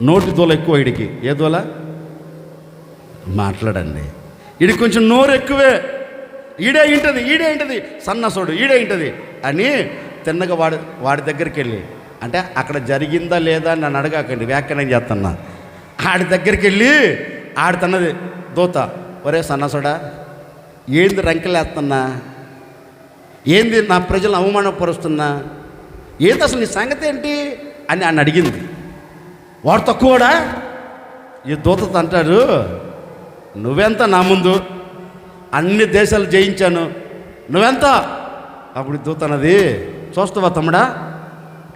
నోటి దూల ఎక్కువ వీడికి. ఏ దూల? మాట్లాడండి. వీడికి కొంచెం నోరు ఎక్కువే, ఈడే ఏంటది సన్నాసుడు, ఈడే ఏంటది అని తిన్నగా వాడి దగ్గరికి వెళ్ళి, అంటే అక్కడ జరిగిందా లేదా అని నన్ను అడగాకండి, వ్యాఖ్యానం చేస్తున్నా. ఆడి దగ్గరికి వెళ్ళి ఆడుతున్నది దూత, ఒరే సన్నాసుడా, ఏంది రంకెలేస్తున్నా, ఏంది నా ప్రజలను అవమానపరుస్తున్నా, ఏంటి అసలు నీ సంగతి ఏంటి అని ఆయన అడిగింది. వాడు తక్కువడా? ఈ దూతతో అంటాడు, నువ్వెంత నా ముందు? అన్ని దేశాలు జయించాను, నువ్వెంత? అప్పుడు దూత అన్నది, చూస్తావా తమ్ముడా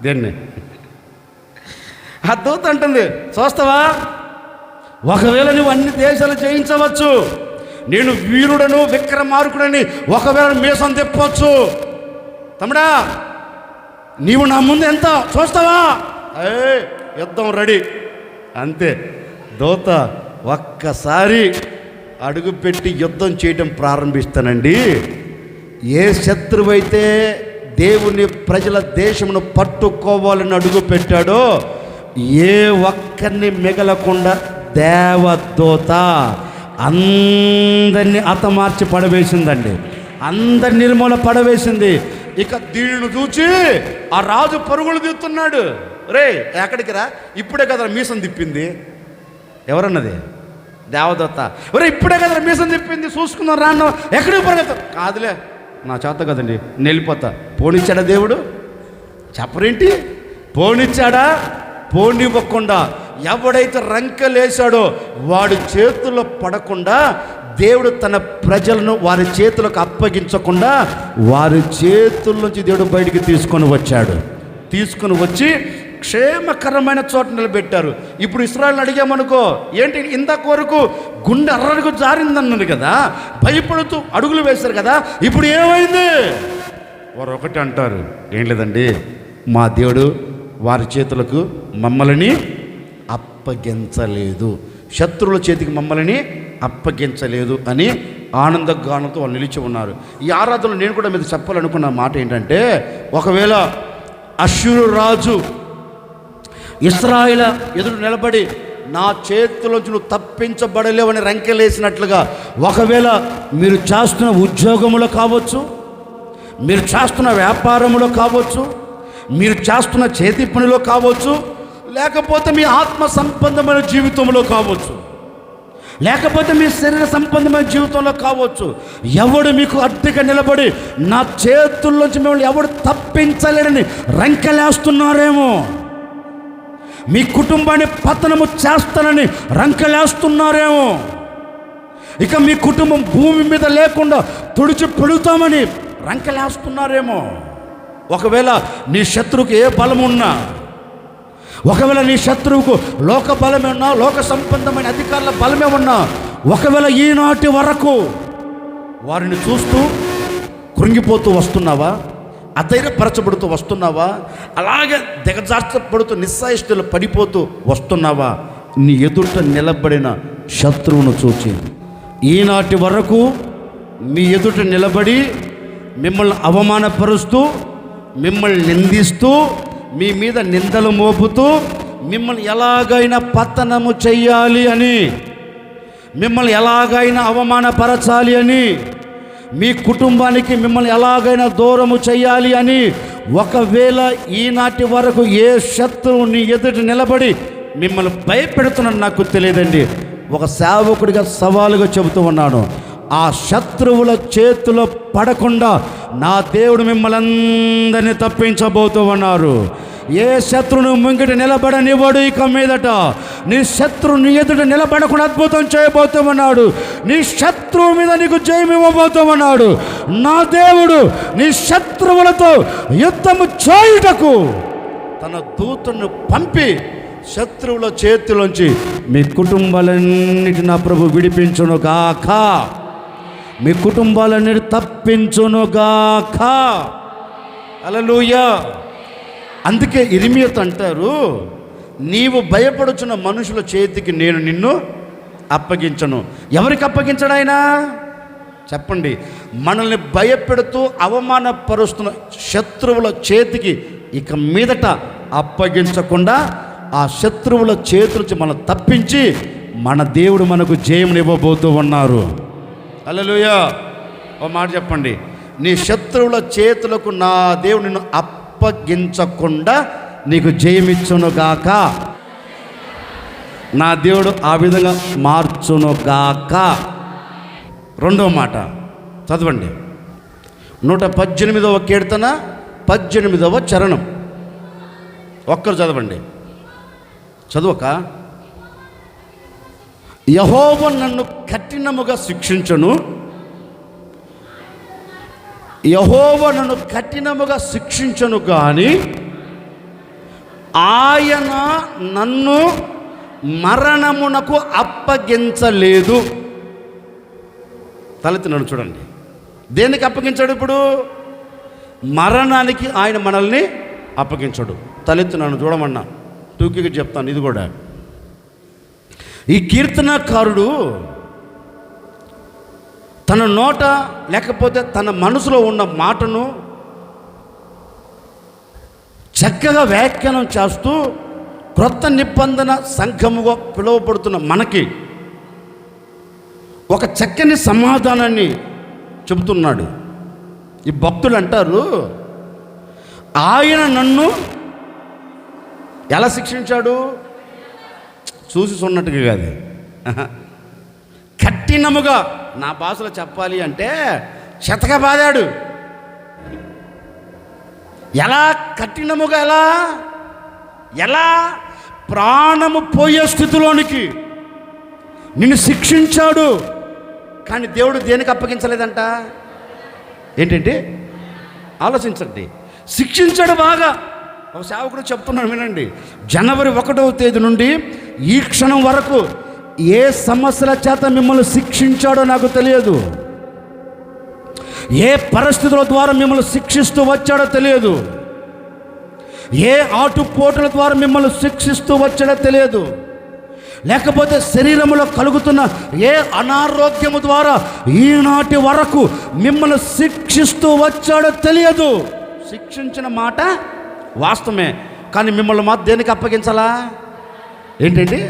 దేన్ని? ఆ దూత అంటుంది, చూస్తావా, ఒకవేళ నువ్వు అన్ని దేశాలు జయించవచ్చు, నేను వీరుడను విక్రమార్కుడని ఒకవేళ మీసం తిప్పొచ్చు. తమ్ముడా, నీవు నా ముందు ఎంత చూస్తావా? యుద్ధం రెడీ అంతే. దూత ఒక్కసారి అడుగుపెట్టి యుద్ధం చేయడం ప్రారంభిస్తానండి. ఏ శత్రువైతే దేవుని ప్రజల దేశమును పట్టుకోవాలని అడుగు పెట్టాడో ఏ ఒక్కరిని మిగలకుండా దేవదూత అందరినీ హతమార్చి పడవేసిందండి. అందరి నిర్మూల పడవేసింది. ఇక దీనిని చూచి ఆ రాజు పరుగులు తీస్తున్నాడు. రే ఎక్కడికి రా, ఇప్పుడే కదా మీసం తిప్పింది. ఎవరన్నది? దేవదత్త. ఒరే ఇప్పుడే కదా మీసం తిప్పింది, చూసుకుందాం రాను. ఎక్కడికి పడగలుగుతా? కాదులే, నా చేత కదండి, వెళ్ళిపోతా. పోనిచ్చాడా దేవుడు? చెప్పరేంటి? పోనిచ్చాడా? పోనివ్వకుండా ఎవడైతే రంకెలేశాడో వాడి చేతుల్లో పడకుండా దేవుడు తన ప్రజలను వారి చేతులకు అప్పగించకుండా వారి చేతుల నుంచి దేవుడు బయటికి తీసుకొని వచ్చాడు. తీసుకొని వచ్చి క్షేమకరమైన చోట నిలబెట్టారు. ఇప్పుడు ఇశ్రాయేలుని అడిగామనుకో, ఏంటి ఇందాక వరకు గుండె అర్రకు జారిందన్నది కదా, భయపడుతూ అడుగులు వేశారు కదా, ఇప్పుడు ఏమైంది? వారు ఒకటి అంటారు, ఏం లేదండి, మా దేవుడు వారి చేతులకు మమ్మల్ని అప్పగించలేదు, శత్రువుల చేతికి మమ్మల్ని అప్పగించలేదు అని ఆనందగానంతో వాళ్ళు నిలిచి ఉన్నారు. ఈ ఆరాధనలో నేను కూడా మీకు చెప్పాలనుకున్న మాట ఏంటంటే, ఒకవేళ అష్షూరు రాజు ఇశ్రాయేలు ఎదురు నిలబడి నా చేతిలోంచి నువ్వు తప్పించబడలేవని రంకెలేసినట్లుగా, ఒకవేళ మీరు చేస్తున్న ఉద్యోగంలో కావచ్చు, మీరు చేస్తున్న వ్యాపారంలో కావచ్చు, మీరు చేస్తున్న చేతి పనిలో కావచ్చు, లేకపోతే మీ ఆత్మ సంబంధమైన జీవితంలో కావచ్చు, లేకపోతే మీ శరీర సంబంధమైన జీవితంలో కావచ్చు, ఎవడు మీకు అడ్డుగా నిలబడి నా చేతుల్లోంచి మిమ్మల్ని ఎవడు తప్పించలేడని రంకెలేస్తున్నారేమో, మీ కుటుంబాన్ని పతనము చేస్తానని రంకెలేస్తున్నారేమో, ఇక మీ కుటుంబం భూమి మీద లేకుండా తుడిచి పెడుతామని రంకెలేస్తున్నారేమో, ఒకవేళ నీ శత్రువుకి ఏ బలం ఉన్నా, ఒకవేళ నీ శత్రువుకు లోక బలమే ఉన్నా, లోక సంబంధమైన అధికారుల బలమే ఉన్నా, ఒకవేళ ఈనాటి వరకు వారిని చూస్తూ కృంగిపోతూ వస్తున్నావా, అధైర్యపరచబడుతూ వస్తున్నావా, అలాగే దిగజార్చబడుతూ నిస్సాయిష్టులు పడిపోతూ వస్తున్నావా, నీ ఎదుట నిలబడిన శత్రువును చూచి ఈనాటి వరకు మీ ఎదుట నిలబడి మిమ్మల్ని అవమానపరుస్తూ, మిమ్మల్ని నిందిస్తూ, మీ మీద నిందలు మోపుతూ, మిమ్మల్ని ఎలాగైనా పతనము చెయ్యాలి అని, మిమ్మల్ని ఎలాగైనా అవమానపరచాలి అని, మీ కుటుంబానికి మిమ్మల్ని ఎలాగైనా దూరము చేయాలి అని, ఒకవేళ ఈనాటి వరకు ఏ శత్రువు నీ ఎదుట నిలబడి మిమ్మల్ని భయపెడుతున్నాను నాకు తెలియదండి, ఒక సేవకుడిగా సవాలుగా చెబుతూ ఉన్నాను, ఆ శత్రువుల చేతిలో పడకుండా నా దేవుడు మిమ్మల్ని అందరినీ తప్పించబోతూ ఉన్నారు. ఏ శత్రువును ముంగిట నిలబడనివ్వడు. ఇక మీదట నీ శత్రువు నీ ఎదుట నిలబడకుండా అద్భుతం చేయబోతూ ఉన్నాడు. నీ శత్రువు మీద నీకు జయం ఇవ్వబోతూ ఉన్నాడు. నా దేవుడు నీ శత్రువులతో యుద్ధము చేయుటకు తన దూతను పంపి శత్రువుల చేతిలోంచి మీ కుటుంబాలన్నిటి నా ప్రభు విడిపించును గాక, మీ కుటుంబాలన్నిటి తప్పించును గాక. హల్లెలూయా. అందుకే ఇర్మియాతో అంటారు, నీవు భయపడుచున్న మనుషుల చేతికి నేను నిన్ను అప్పగించను. ఎవరికి అప్పగించడు ఆయన? చెప్పండి. మనల్ని భయపెడుతూ అవమానపరుస్తున్న శత్రువుల చేతికి ఇక మీదట అప్పగించకుండా ఆ శత్రువుల చేతుల నుంచి మనం తప్పించి మన దేవుడు మనకు జయమునివ్వబోతూ ఉన్నారు. హల్లెలూయా. ఓ మాట చెప్పండి, నీ శత్రువుల చేతులకు నా దేవుడు నిన్ను అప్పగించకుండా నీకు జయమిచ్చునుగాక. నా దేవుడు ఆ విధంగా మార్చునుగాక. రెండో మాట చదవండి, 118వ కీర్తన 18వ చరణం. ఒక్కరు చదవండి. చదువక, యెహోవా నన్ను కఠినముగా శిక్షించును, యెహోవా నన్ను కఠినముగా శిక్షించును కానీ ఆయన నన్ను మరణమునకు అప్పగించలేదు. తలెత్తినాడు చూడండి. దేనికి అప్పగించాడు? ఇప్పుడు మరణానికి ఆయన మనల్ని అప్పగించాడు. తలెత్తినాను చూడమన్నా, టూకీగా చెప్తాను ఇది కూడా. ఈ కీర్తనకారుడు తన నోట లేకపోతే తన మనసులో ఉన్న మాటను చక్కగా వ్యాఖ్యానం చేస్తూ క్రొత్త నిబంధన సంఘముగా పిలువబడుతున్న మనకి ఒక చక్కని సమాధానాన్ని చెబుతున్నాడు. ఈ భక్తులు అంటారు, ఆయన నన్ను ఎలా శిక్షించాడు? చూసి సున్నట్టుగా కాదు, కఠినముగా, నా భాషలో చెప్పాలి అంటే చెతగా బాదాడు. ఎలా కఠినముగా? ఎలా ప్రాణము పోయే స్థితిలోనికి నిన్ను శిక్షించాడు. కానీ దేవుడు దేనికి అప్పగించలేదంట? ఏంటంటే ఆలోచించండి, శిక్షించాడు బాగా. ఒక సేవకుడు చెప్తున్నాడు, వినండి. జనవరి 1వ తేదీ నుండి ఈ క్షణం వరకు ఏ సమస్యల చేత మిమ్మల్ని శిక్షించాడో నాకు తెలియదు. ఏ పరిస్థితుల ద్వారా మిమ్మల్ని శిక్షిస్తూ వచ్చాడో తెలియదు. ఏ ఆటుపోటుల ద్వారా మిమ్మల్ని శిక్షిస్తూ వచ్చాడో తెలియదు. లేకపోతే శరీరంలో కలుగుతున్న ఏ అనారోగ్యము ద్వారా ఈనాటి వరకు మిమ్మల్ని శిక్షిస్తూ వచ్చాడో తెలియదు. శిక్షించిన మాట వాస్తవమే, కానీ మిమ్మల్ని మాత్రం దేనికి అప్పగించాలా? ఏంటండి?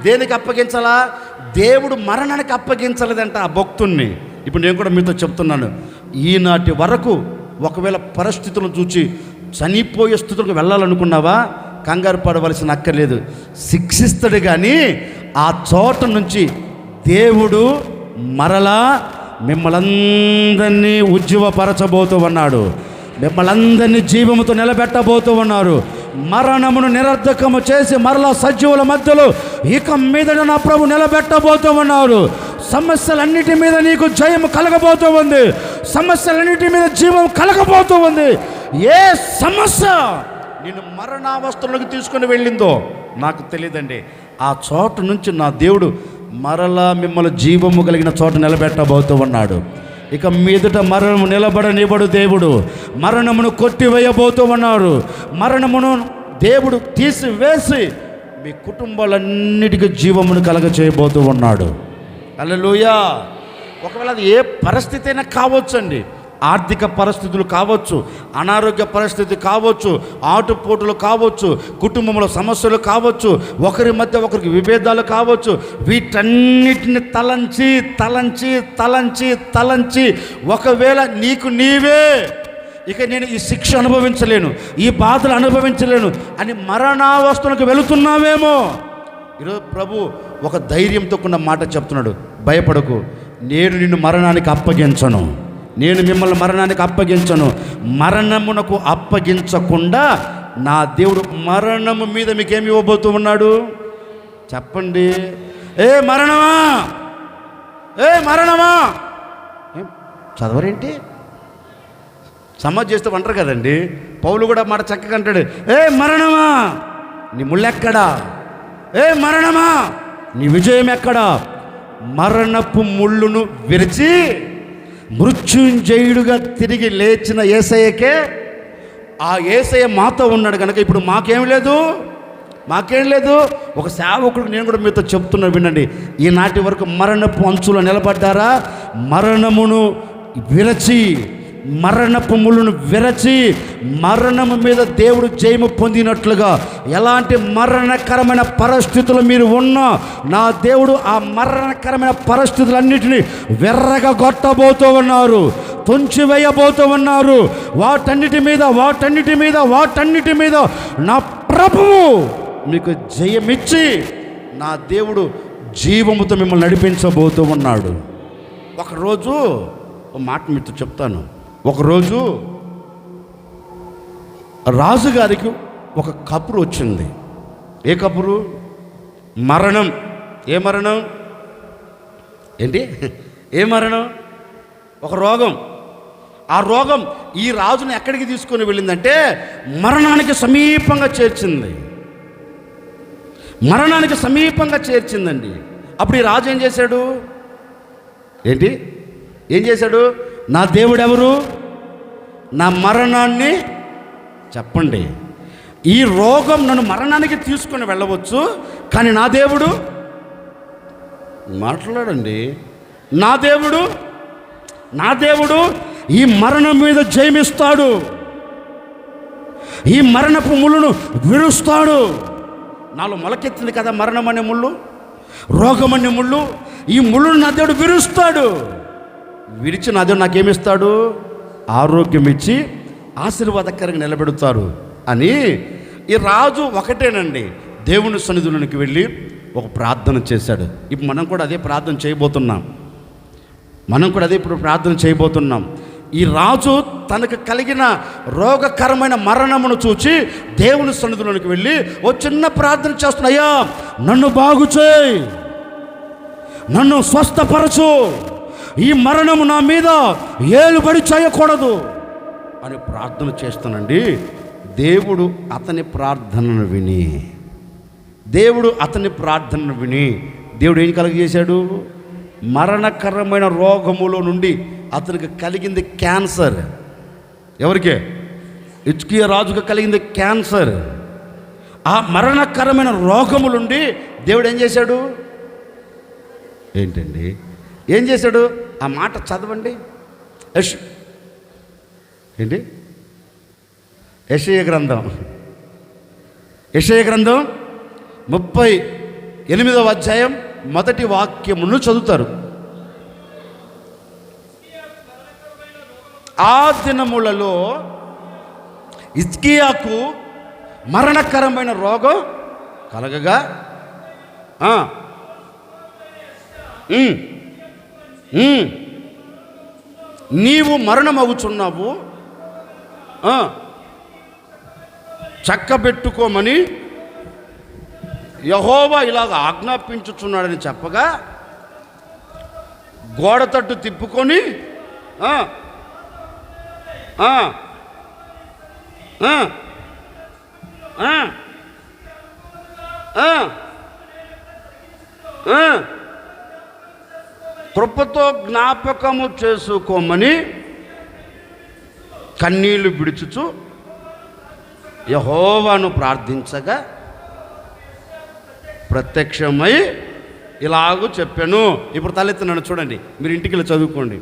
దేనికి అప్పగించాలా? దేవుడు మరణానికి అప్పగించలేదంట ఆ భక్తుణ్ణి. ఇప్పుడు నేను కూడా మీతో చెప్తున్నాను, ఈనాటి వరకు ఒకవేళ పరిస్థితులను చూచి చనిపోయే స్థితులకు వెళ్ళాలనుకున్నావా, కంగారు పడవలసిన అక్కర్లేదు. శిక్షిస్తాడు, కానీ ఆ చోట నుంచి దేవుడు మరలా మిమ్మల్ందరినీ ఉజ్జీవపరచబోతూ ఉన్నాడు. మిమ్మల్ందరినీ జీవముతో నిలబెట్టబోతూ ఉన్నారు. మరణమును నిరర్ధకము చేసి మరలా సజీవుల మధ్యలో ఇక మీద నా ప్రభు నిలబెట్టబోతూ ఉన్నారు. సమస్యలన్నిటి మీద నీకు జయం కలగబోతూ ఉంది. సమస్యలన్నిటి మీద జీవం కలగబోతూ ఉంది. ఏ సమస్య నేను మరణావస్థలోకి తీసుకుని వెళ్ళిందో నాకు తెలియదండి. ఆ చోట నుంచి నా దేవుడు మరలా మిమ్మల్ని జీవము కలిగిన చోట నిలబెట్టబోతూ ఉన్నాడు. ఇక మీదట మరణము నిలబడనివ్వడు దేవుడు. మరణమును కొట్టివేయబోతూ ఉన్నారు. మరణమును దేవుడు తీసివేసి మీ కుటుంబాలన్నిటికీ జీవమును కలగ చేయబోతూ ఉన్నాడు. హల్లెలూయా. ఒకవేళ అది ఏ పరిస్థితి అయినా కావచ్చండి. ఆర్థిక పరిస్థితులు కావచ్చు, అనారోగ్య పరిస్థితి కావచ్చు, ఆటుపోటులు కావచ్చు, కుటుంబంలో సమస్యలు కావచ్చు, ఒకరి మధ్య ఒకరికి విభేదాలు కావచ్చు. వీటన్నిటిని తలంచి తలంచి తలంచి తలంచి ఒకవేళ నీకు నీవే ఇక నేను ఈ శిక్ష అనుభవించలేను, ఈ బాధలు అనుభవించలేను అని మరణావస్థలకు వెళుతున్నావేమో, ఈరోజు ప్రభు ఒక ధైర్యంతో కూడిన మాట చెప్తున్నాడు. భయపడకు, నేను నిన్ను మరణానికి అప్పగించను. నేను మిమ్మల్ని మరణానికి అప్పగించను. మరణమునకు అప్పగించకుండా నా దేవుడు మరణము మీద మీకేమి ఇవ్వబోతూ ఉన్నాడు చెప్పండి? ఏ మరణమా, ఏ మరణమా, చదవరేంటి? సమాజ్ చేస్తూ అంటారు కదండి. పౌలు కూడా మాట చక్కగా అంటాడు, ఏ మరణమా నీ ముళ్ళెక్కడా, ఏ మరణమా నీ విజయం ఎక్కడా? మరణపు ముళ్ళును విరిచి మృత్యుంజయుడుగా తిరిగి లేచిన యేసయ్యకే, ఆ యేసయ్య మాతో ఉన్నాడు కనుక ఇప్పుడు మాకేం లేదు, మాకేం లేదు. ఒక సేవకుడికి నేను కూడా మీతో చెప్తున్నా, వినండి. ఈనాటి వరకు మరణపు అంచులో నిలబడ్డారా? మరణమును విరచి, మరణపు ముళ్ళును విరచి మరణము మీద దేవుడు జయము పొందినట్లుగా ఎలాంటి మరణకరమైన పరిస్థితులు మీరు ఉన్నా నా దేవుడు ఆ మరణకరమైన పరిస్థితులన్నిటినీ వెర్రగా కొట్టబోతూ ఉన్నారు, తుంచివేయబోతూ ఉన్నారు. వాటన్నిటి మీద నా ప్రభువు మీకు జయమిచ్చి నా దేవుడు జీవముతో మిమ్మల్ని నడిపించబోతూ ఉన్నాడు. ఒకరోజు ఒక మాట మీతో చెప్తాను. ఒకరోజు రాజుగారికి ఒక కబురు వచ్చింది. ఏ కబురు? మరణం. ఏ మరణం? ఏంటి? ఏ మరణం? ఒక రోగం. ఆ రోగం ఈ రాజుని ఎక్కడికి తీసుకొని వెళ్ళిందంటే మరణానికి సమీపంగా చేర్చింది. మరణానికి సమీపంగా చేర్చిందండి. అప్పుడు ఈ రాజు ఏం చేశాడు? ఏంటి? ఏం చేశాడు? నా దేవుడు ఎవరు? నా మరణాన్ని చెప్పండి. ఈ రోగం నన్ను మరణానికి తీసుకొని వెళ్ళవచ్చు, కానీ నా దేవుడు మాట్లాడండి. నా దేవుడు ఈ మరణం మీద జయమిస్తాడు. ఈ మరణపు ముళ్ళును విరుస్తాడు. నాలో మొలకెత్తింది కదా మరణం అనే ముళ్ళు, రోగం అనే ముళ్ళు. ఈ ముళ్ళును నా దేవుడు విరుస్తాడు. విరిచి నా దేవుడు నాకేమిస్తాడు? ఆరోగ్యం ఇచ్చి ఆశీర్వాదకరంగా నిలబెడతారు అని ఈ రాజు ఒకటేనండి దేవుని సన్నిధిలోనికి వెళ్ళి ఒక ప్రార్థన చేశాడు. ఇప్పుడు మనం కూడా అదే ప్రార్థన చేయబోతున్నాం. ఈ రాజు తనకు కలిగిన రోగకరమైన మరణమును చూచి దేవుని సన్నిధిలోనికి వెళ్ళి ఓ చిన్న ప్రార్థన చేస్తున్నా, అయ్యా నన్ను బాగు చేయి, నన్ను స్వస్థపరచు, ఈ మరణము నా మీద ఏలుబడి చేయకూడదు అని ప్రార్థన చేస్తానండి. దేవుడు అతని ప్రార్థనను విని దేవుడు ఏం కలుగజేశాడు? మరణకరమైన రోగములో నుండి అతనికి కలిగింది క్యాన్సర్. ఎవరికి? హిజ్కియా రాజుకు కలిగింది క్యాన్సర్. ఆ మరణకరమైన రోగము నుండి దేవుడు ఏం చేశాడు? ఏంటండి ఏం చేశాడు? ఆ మాట చదవండి. ఏంటి? యెషయా గ్రంథం 38వ అధ్యాయం మొదటి వాక్యమును చదువుతారు. ఆ దినములలో హిజ్కియాకు మరణకరమైన రోగం కలగగా నీవు మరణమవుచున్నావు, చక్కబెట్టుకోమని యెహోవా ఇలాగ ఆజ్ఞాపించుచున్నాడని చెప్పగా గోడ తట్టు తిప్పుకొని కృపతో జ్ఞాపకము చేసుకోమని కన్నీళ్లు విడుచుచు యెహోవాను ప్రార్థించగా ప్రత్యక్షమై ఇలాగూ చెప్పాను. ఇప్పుడు తలెత్తున్నాను చూడండి, మీరు ఇంటికి వెళ్ళి చదువుకోండి.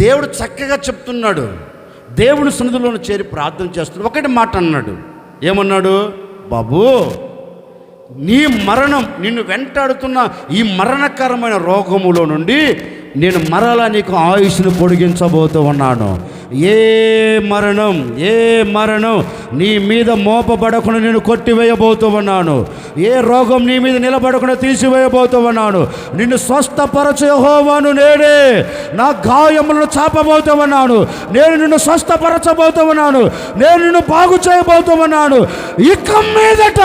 దేవుడు చక్కగా చెప్తున్నాడు. దేవుని సన్నిధిలో చేరి ప్రార్థన చేస్తున్నాడు. ఒకటి మాట అన్నాడు. ఏమన్నాడు? బాబు, నీ మరణం నిన్ను వెంటాడుతున్న ఈ మరణకరమైన రోగములో నుండి నేను మరలా నీకు ఆయుష్ను పొడిగించబోతూ ఉన్నాను. ఏ మరణం నీ మీద మోపబడకుండా నేను కొట్టివేయబోతూ ఉన్నాను. ఏ రోగం నీ మీద నిలబడకుండా తీసివేయబోతూ ఉన్నాను. నిన్ను స్వస్థపరచు యెహోవాను నేనే. నా గాయములను చాపబోతూ ఉన్నాను. నేను నిన్ను స్వస్థపరచబోతూ ఉన్నాను. నేను నిన్ను బాగు చేయబోతూ ఉన్నాను. ఇక మీదట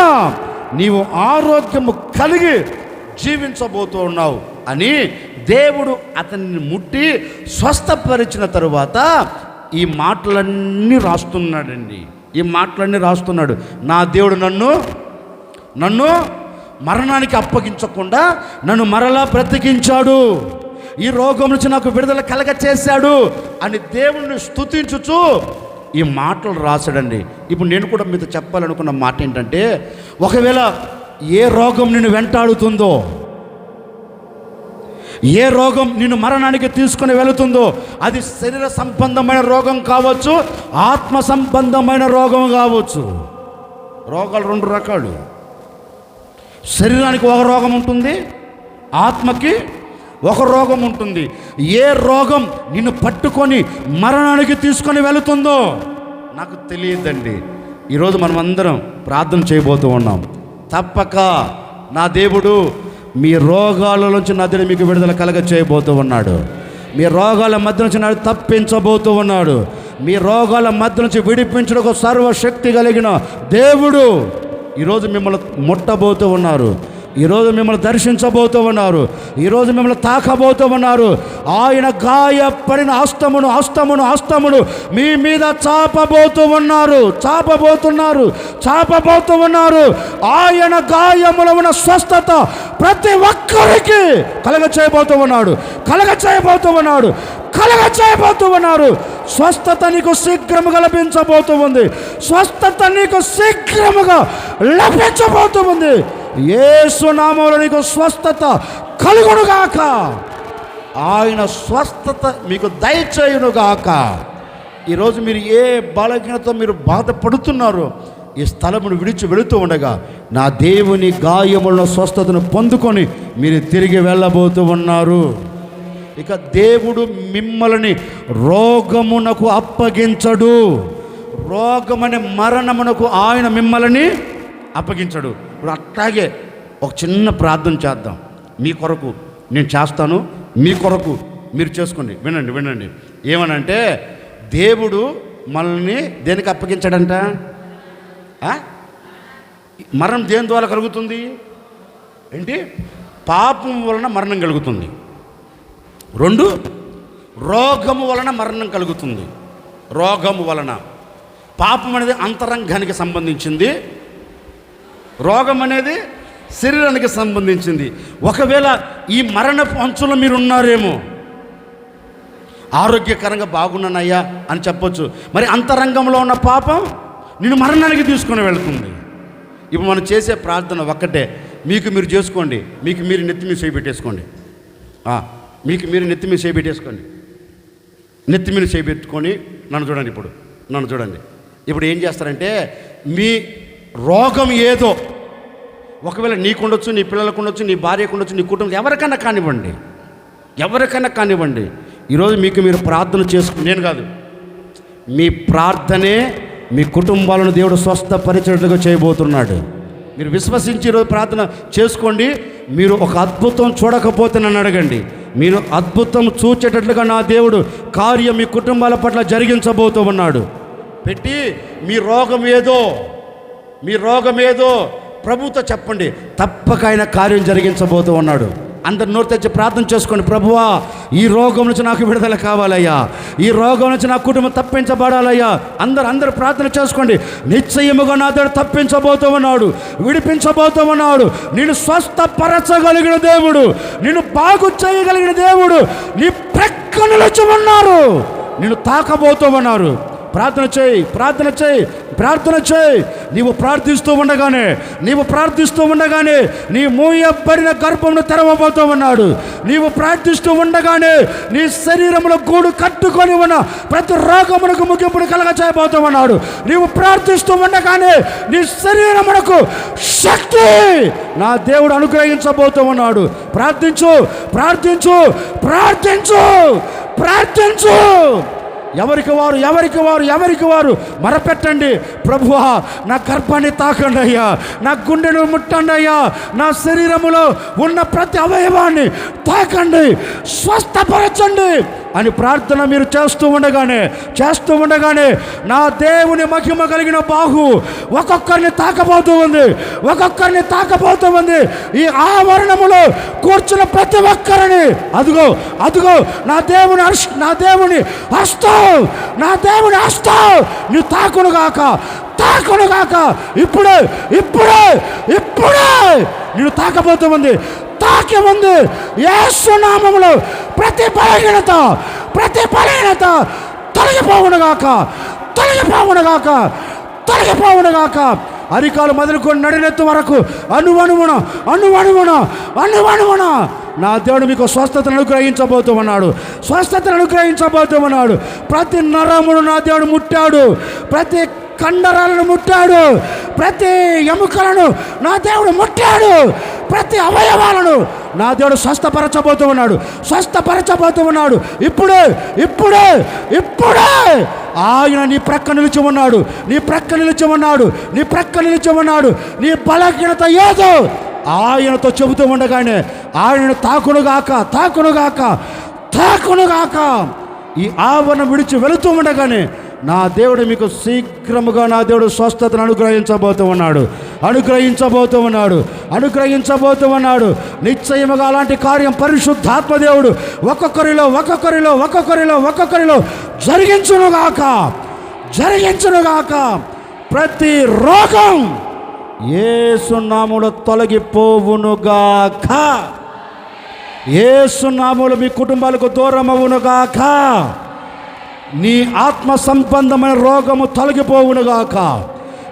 నీవు ఆరోగ్యము కలిగి జీవించబోతూ ఉన్నావు అని దేవుడు అతన్ని ముట్టి స్వస్థపరిచిన తరువాత ఈ మాటలన్నీ రాస్తున్నాడు. నా దేవుడు నన్ను మరణానికి అప్పగించకుండా నన్ను మరలా బ్రతికించాడు. ఈ రోగం నుంచి నాకు విడుదల కలగ చేశాడు అని దేవుణ్ణి స్తుతించుచు ఈ మాటలు రాశాడండి. ఇప్పుడు నేను కూడా మీతో చెప్పాలనుకున్న మాట ఏంటంటే, ఒకవేళ ఏ రోగం నిన్ను వెంటాడుతుందో, ఏ రోగం నిన్ను మరణానికి తీసుకుని వెళుతుందో, అది శరీర సంబంధమైన రోగం కావచ్చు, ఆత్మ సంబంధమైన రోగం కావచ్చు. రోగాలు రెండు రకాలు. శరీరానికి ఒక రోగం ఉంటుంది, ఆత్మకి ఒక రోగం ఉంటుంది. ఏ రోగం నిన్ను పట్టుకొని మరణానికి తీసుకొని వెళుతుందో నాకు తెలియదండి. ఈరోజు మనం అందరం ప్రార్థన చేయబోతూ ఉన్నాం. తప్పక నా దేవుడు మీ రోగాల నుంచి నా దేవుడు మీకు విడుదల కలగ చేయబోతూ ఉన్నాడు. మీ రోగాల మధ్య నుంచి నాడు తప్పించబోతూ ఉన్నాడు. మీ రోగాల మధ్య నుంచి విడిపించడానికి సర్వశక్తి కలిగిన దేవుడు ఈరోజు మిమ్మల్ని ముట్టబోతూ ఉన్నారు. ఈరోజు మిమ్మల్ని దర్శించబోతూ ఉన్నారు. ఈరోజు మిమ్మల్ని తాకబోతూ ఉన్నారు. ఆయన గాయపడిన హస్తమును మీ మీద చాపబోతూ ఉన్నారు. ఆయన గాయములో ఉన్న స్వస్థత ప్రతి ఒక్కరికి కలగ చేయబోతూ ఉన్నాడు. కలగ చేయబోతూ ఉన్నారు. స్వస్థత నీకు శీఘ్రముగా లభించబోతూ ఉంది. స్వస్థత నీకు శీఘ్రముగా లభించబోతూ ఉంది. యేసు నామములో నీకు స్వస్థత కలుగునుగాక. ఆయన స్వస్థత మీకు దయచేయునుగాక. ఈరోజు మీరు ఏ బలహీనతో మీరు బాధపడుతున్నారో ఈ స్థలమును విడిచి వెళుతూ ఉండగా నా దేవుని గాయముల స్వస్థతను పొందుకొని మీరు తిరిగి వెళ్ళబోతూ ఉన్నారు. ఇక దేవుడు మిమ్మల్ని రోగమునకు అప్పగించడు. రోగమనే మరణమునకు ఆయన మిమ్మల్ని అప్పగించడు. ఇప్పుడు అట్లాగే ఒక చిన్న ప్రార్థన చేద్దాం. మీ కొరకు నేను చేస్తాను, మీ కొరకు మీరు చేసుకోండి. వినండి వినండి. ఏమనంటే దేవుడు మనల్ని దేనికి అప్పగించాడంట? మరణం దేని ద్వారా కలుగుతుంది? ఏంటి? పాపం వలన మరణం కలుగుతుంది. 2, రోగము వలన మరణం కలుగుతుంది. రోగము వలన. పాపం అనేది అంతరంగానికి సంబంధించింది, రోగం అనేది శరీరానికి సంబంధించింది. ఒకవేళ ఈ మరణపు అంచులో మీరు ఉన్నారేమో, ఆరోగ్యకరంగా బాగున్నానయ్యా అని చెప్పొచ్చు. మరి అంతరంగంలో ఉన్న పాపం నిన్ను మరణానికి తీసుకొని వెళుతుంది. ఇప్పుడు మనం చేసే ప్రార్థన ఒక్కటే. మీకు మీరు చేసుకోండి. మీకు మీరు నెత్తి మీద చేయబెట్టేసుకోండి. మీకు మీరు నెత్తి మీద చేయబెట్టేసుకోండి. నెత్తి మీద చేయబెట్టుకొని నన్ను చూడండి. నన్ను చూడండి. ఇప్పుడు ఏం చేస్తారంటే మీ రోగం ఏదో, ఒకవేళ నీకుండొచ్చు, నీ పిల్లలకు ఉండొచ్చు, నీ భార్యకు ఉండొచ్చు, నీ కుటుంబం ఎవరికైనా కానివ్వండి. ఈరోజు మీకు మీరు ప్రార్థన చేసుకుని, నేను కాదు, మీ ప్రార్థనే మీ కుటుంబాలను దేవుడు స్వస్థపరిచేట్టుగా చేయబోతున్నాడు. మీరు విశ్వసించి ఈరోజు ప్రార్థన చేసుకోండి. మీరు ఒక అద్భుతం చూడకపోతే నన్ను అడగండి. మీరు అద్భుతం చూచేటట్లుగా నా దేవుడు కార్యం మీ కుటుంబాల పట్ల జరిగించబోతూ ఉన్నాడు. పెట్టి మీ రోగం ఏదో ప్రభుతో చెప్పండి. తప్పక ఆయన కార్యం జరిగించబోతూ ఉన్నాడు. అందరు నోరు తెచ్చి ప్రార్థన చేసుకోండి. ప్రభువా, ఈ రోగం నుంచి నాకు విడుదల కావాలయ్యా, ఈ రోగం నుంచి నా కుటుంబం తప్పించబడాలయ్యా. అందరూ ప్రార్థన చేసుకోండి. నిశ్చయముగా నా దేవుడు తప్పించబోతూ ఉన్నాడు, విడిపించబోతూ ఉన్నాడు. నేను స్వస్థపరచగలిగిన దేవుడు, నేను బాగు చేయగలిగిన దేవుడు నీ ప్రక్కన నిలిచి ఉన్నారు, నేను తాకబోతూ ఉన్నారు. ప్రార్థన చేయి. నీవు ప్రార్థిస్తూ ఉండగానే నీ మూయబడిన గర్భమును తెరవబోతూ ఉన్నాడు. నీవు ప్రార్థిస్తూ ఉండగానే నీ శరీరంలో గూడు కట్టుకొని ఉన్న ప్రతి రోగమునకు ముగింపును కలగ చేయబోతూ ఉన్నాడు. నీవు ప్రార్థిస్తూ ఉండగానే నీ శరీరమునకు శక్తి నా దేవుడు అనుగ్రహించబోతూ ఉన్నాడు. ప్రార్థించు. ఎవరికి వారు మరపెట్టండి. ప్రభువా, నా గర్భాన్ని తాకండి అయ్యా, నా గుండెను ముట్టండి అయ్యా, నా శరీరములో ఉన్న ప్రతి అవయవాన్ని తాకండి, స్వస్థపరచండి అని ప్రార్థన మీరు చేస్తూ ఉండగానే నా దేవుని మహిమ కలిగిన బాహు ఒక్కొక్కరిని తాకబోతూ ఉంది. ఈ ఆవరణములో కూర్చున్న ప్రతి ఒక్కరిని అదుగో నా దేవుని హస్తం నువ్వు తాకునుగాక. ఇప్పుడే నేను తాకబోతూ ఉంది. యేసు నామములో ప్రతి బలహీనత తొలగిపోవునుగాక. అరికాలు మొదలుకొని నడినెత్తు వరకు అణువణువున నా దేవుడు మీకు స్వస్థతను అనుగ్రహించబోతూ ఉన్నాడు. ప్రతి నరమును నా దేవుడు ముట్టాడు, ప్రతి కండరాలను ముట్టాడు, ప్రతి ఎముకలను నా దేవుడు ముట్టాడు, ప్రతి అవయవాలను నా దేవుడు స్వస్థపరచబోతూ ఉన్నాడు. ఇప్పుడే ఆయన నీ ప్రక్క నిలిచి ఉన్నాడు. నీ బలహీనత ఏదో ఆయనతో చెబుతూ ఉండగానే ఆయనను తాకునుగాక. ఈ ఆవరణ విడిచి వెళుతూ ఉండగానే నా దేవుడు మీకు శీఘ్రముగా నా దేవుడు స్వస్థతను అనుగ్రహించబోతూ ఉన్నాడు. నిశ్చయముగా అలాంటి కార్యం పరిశుద్ధాత్మ దేవుడు ఒక్కొక్కరిలో జరిగించునుగాక. ప్రతి రోగం యేసు నామములో తొలగిపోవునుగాక. యేసు నామములో మీ కుటుంబాలకు దూరం అవునుగాక. నీ ఆత్మ సంబంధమైన రోగము తొలగిపోవునుగాక.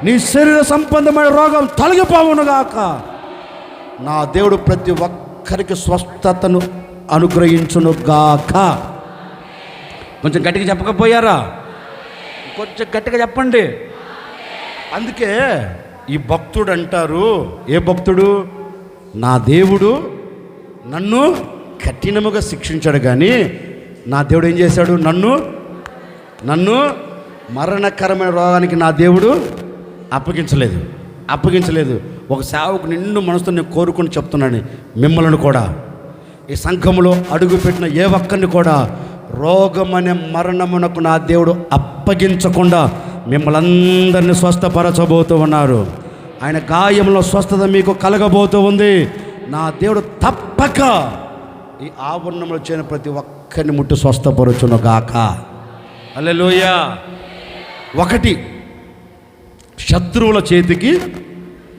నీ శరీర సంబంధమైన రోగం తొలగిపోవునుగాక. నా దేవుడు ప్రతి ఒక్కరికి స్వస్థతను అనుగ్రహించునుగాక. కొంచెం గట్టిగా చెప్పకపోయారా? కొంచెం గట్టిగా చెప్పండి. అందుకే ఈ భక్తుడు అంటారు, ఏ భక్తుడు? నా దేవుడు నన్ను కఠినముగా శిక్షించాడు, కానీ నా దేవుడు ఏం చేశాడు? నన్ను మరణకరమైన రోగానికి నా దేవుడు అప్పగించలేదు. ఒక సేవకు నిండు మనసుతో నేను కోరుకుని చెప్తున్నాను, మిమ్మల్ని కూడా, ఈ సంఘములో అడుగుపెట్టిన ఏ ఒక్కరిని కూడా రోగం అనే మరణమునకు నా దేవుడు అప్పగించకుండా మిమ్మల్ని అందరినీ స్వస్థపరచబోతూ ఉన్నారు. ఆయన గాయంలో స్వస్థత మీకు కలగబోతూ ఉంది. నా దేవుడు తప్పక ఈ ఆవరణంలో చేరిన ప్రతి ఒక్కరిని ముట్టి స్వస్థపరచును గాక. హల్లెలూయా. 1, శత్రువుల చేతికి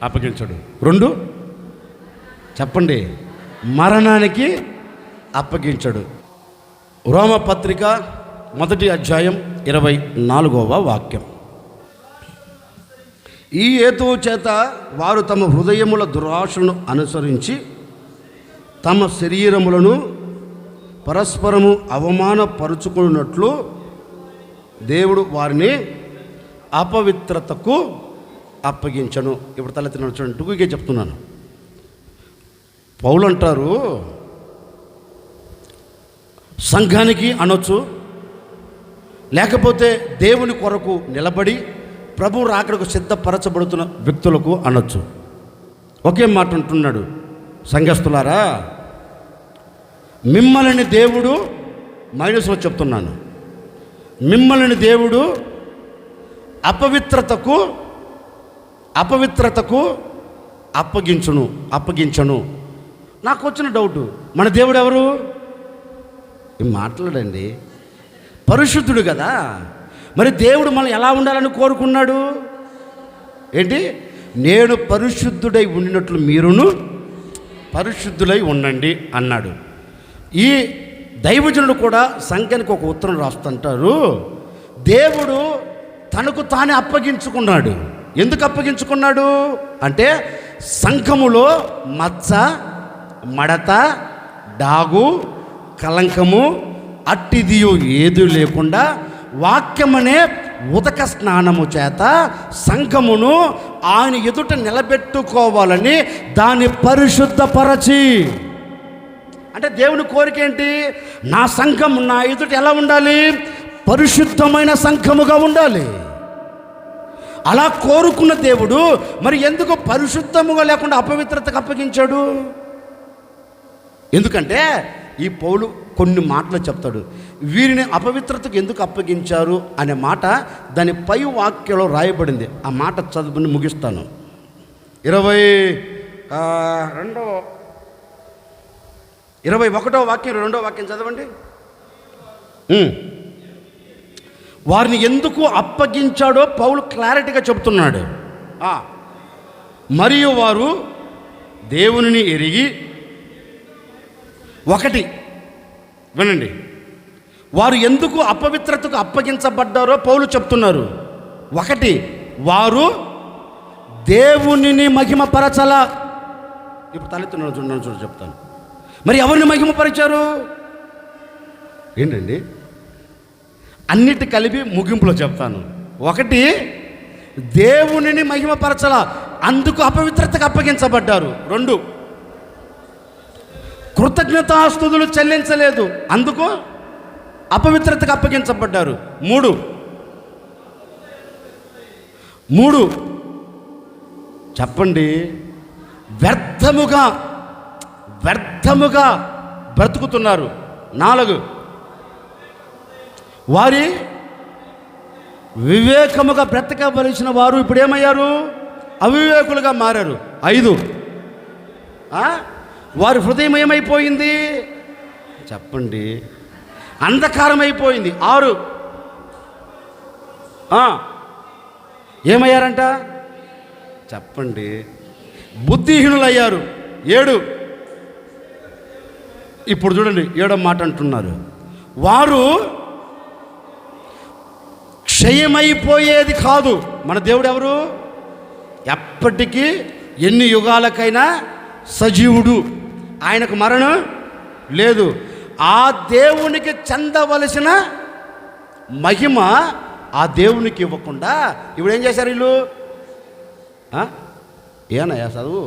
అప్పగించడు. 2, చెప్పండి, మరణానికి అప్పగించడు. రోమపత్రిక 1వ అధ్యాయం 24వ వాక్యం. ఈ హేతువు చేత వారు తమ హృదయముల దురాశలను అనుసరించి తమ శరీరములను పరస్పరము అవమానపరుచుకున్నట్లు దేవుడు వారిని అపవిత్రతకు అప్పగించను. ఇప్పుడు తలెత్తిన చూడండి, టూకే చెప్తున్నాను. పౌలు అంటారు, సంఘానికి అనొచ్చు, లేకపోతే దేవుని కొరకు నిలబడి ప్రభు రాకడకు సిద్ధపరచబడుతున్న వ్యక్తులకు అనొచ్చు. ఒకే మాట అంటున్నాడు, సంఘస్థులారా, మిమ్మల్ని దేవుడు, మైనస్లో చెప్తున్నాను, మిమ్మల్ని దేవుడు అపవిత్రతకు అప్పగించను. నాకు వచ్చిన డౌటు, మన దేవుడు ఎవరు? మాట్లాడండి. పరిశుద్ధుడు కదా. మరి దేవుడు మనం ఎలా ఉండాలని కోరుకున్నాడు? ఏంటి? నేను పరిశుద్ధుడై ఉండినట్లు మీరును పరిశుద్ధులై ఉండండి అన్నాడు. ఈ దైవజనుడు కూడా సంఘానికి ఒక ఉత్తరం రాస్తుంటారు, దేవుడు తనకు తానే అప్పగించుకున్నాడు. ఎందుకు అప్పగించుకున్నాడు అంటే, సంఘములో మచ్చ, మడత, డాగు, కలంకము అట్టిదియు ఏది లేకుండా వాక్యమనే ఉదక స్నానము చేత సంఘమును ఆయన ఎదుట నిలబెట్టుకోవాలని దాన్ని పరిశుద్ధపరచి. అంటే దేవుని కోరిక ఏంటి? నా సంఘం నా ఎదుట ఎలా ఉండాలి? పరిశుద్ధమైన సంఘముగా ఉండాలి. అలా కోరుకున్న దేవుడు మరి ఎందుకు పరిశుద్ధముగా లేకుండా అపవిత్రతకు అప్పగించాడు? ఎందుకంటే ఈ పౌలు కొన్ని మాటలు చెప్తాడు, వీరిని అపవిత్రతకు ఎందుకు అప్పగించారు అనే మాట దాని పై వాక్యంలో రాయబడింది. ఆ మాట చదువుని ముగిస్తాను. 21వ వాక్యం 2వ వాక్యం చదవండి. వారిని ఎందుకు అప్పగించాడో పౌలు క్లారిటీగా చెప్తున్నాడు. మరియు వారు దేవునిని ఎరిగి, 1 వినండి, వారు ఎందుకు అపవిత్రతకు అప్పగించబడ్డారో పౌలు చెప్తున్నారు. 1, వారు దేవునిని మహిమపరచాల. ఇప్పుడు తలెత్తున్నాను చూడండి చెప్తాను. మరి ఎవరిని మహిమపరిచారు? ఏంటండి? అన్నిటి కలిపి ముగింపులో చెప్తాను. 1, దేవునిని మహిమపరచాల, అందుకు అపవిత్రతకు అప్పగించబడ్డారు. 2, కృతజ్ఞతాస్తుతులు చెల్లించలేదు, అందుకు అపవిత్రతకు అప్పగించబడ్డారు. 3 చెప్పండి, వ్యర్థముగా బ్రతుకుతున్నారు. 4, వారి వివేకముగా బ్రతకవలసిన వారు ఇప్పుడు ఏమయ్యారు? అవివేకులుగా మారారు. 5, వారి హృదయం ఏమైపోయింది? చెప్పండి, అంధకారం అయిపోయింది. 6, ఏమయ్యారంట? చెప్పండి, బుద్ధిహీనులయ్యారు. 7, ఇప్పుడు చూడండి 7వ మాట అంటున్నారు, వారు క్షయమైపోయేది కాదు. మన దేవుడు ఎవరు? ఎప్పటికీ ఎన్ని యుగాలకైనా సజీవుడు, ఆయనకు మరణం లేదు. ఆ దేవునికి చెందవలసిన మహిమ ఆ దేవునికి ఇవ్వకుండా ఇప్పుడు ఏం చేశారు వీళ్ళు? ఏనయ్యా చదువు.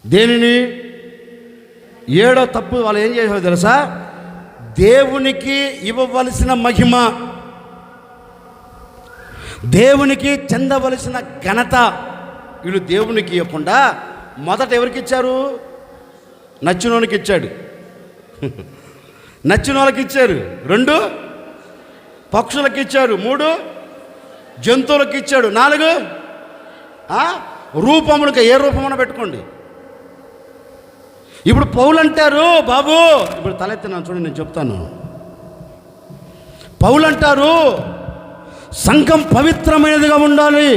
దేనిని? 7వ తప్పు వాళ్ళు ఏం చేశారో తెలుసా? దేవునికి ఇవ్వవలసిన మహిమ, దేవునికి చెందవలసిన ఘనత వీళ్ళు దేవునికి ఇవ్వకుండా మొదట ఎవరికి ఇచ్చారు? నచ్చినోనికి ఇచ్చాడు, నచ్చిన వాళ్ళకి ఇచ్చారు. 2 పక్షులకి ఇచ్చారు. 3 జంతువులకి ఇచ్చాడు. 4 రూపములకి, ఏ రూపమున పెట్టుకోండి. ఇప్పుడు పౌలు అంటారు, బాబు ఇప్పుడు తలెత్తినాను చూడండి, నేను చెప్తాను. పౌలు అంటారు సంఘం పవిత్రమైనదిగా ఉండాలి,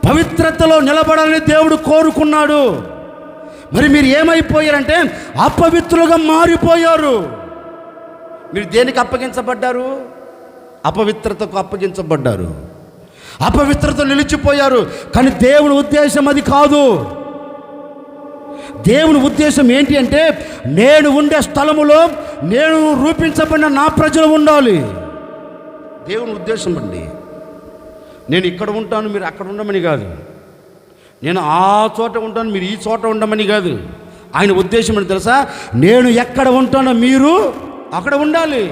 పవిత్రతలో నిలబడాలని దేవుడు కోరుకున్నాడు. మరి మీరు ఏమైపోయారంటే అపవిత్రులుగా మారిపోయారు. మీరు దేనికి అప్పగించబడ్డారు? అపవిత్రతకు అప్పగించబడ్డారు, అపవిత్రత నిలిచిపోయారు. కానీ దేవుని ఉద్దేశం అది కాదు. దేవుని ఉద్దేశం ఏంటి అంటే, నేను ఉండే స్థలములో నేను రూపించబడిన నా ప్రజలు ఉండాలి. దేవుని ఉద్దేశం అండి. నేను ఇక్కడ ఉంటాను, మీరు అక్కడ ఉండమని కాదు. నేను ఆ చోట ఉంటాను, మీరు ఈ చోట ఉండమని కాదు. ఆయన ఉద్దేశం ఏంటి తెలుసా? నేను ఎక్కడ ఉంటానో మీరు అక్కడ ఉండాలి.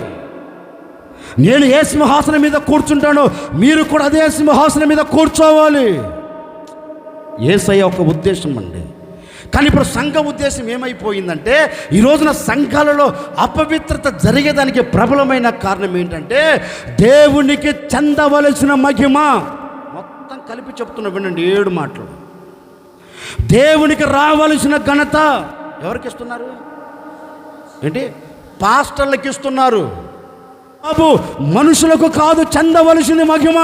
నేను ఏ సింహాసనం మీద కూర్చుంటానో మీరు కూడా అదే సింహాసనం మీద కూర్చోవాలి. యేసయ్య ఒక ఉద్దేశం అండి. కానీ ఇప్పుడు సంఘ ఉద్దేశం ఏమైపోయిందంటే, ఈ రోజున సంఘాలలో అపవిత్రత జరిగేదానికి ప్రబలమైన కారణం ఏంటంటే, దేవునికి చెందవలసిన మహిమ మొత్తం కలిపి చెప్తున్నా వినండి, 7 మాటలు. దేవునికి రావలసిన ఘనత ఎవరికి ఇస్తున్నారు? ఏంటి? పాస్టర్లకు ఇస్తున్నారు. బాబు మనుషులకు కాదు చెందవలసిన మహిమ,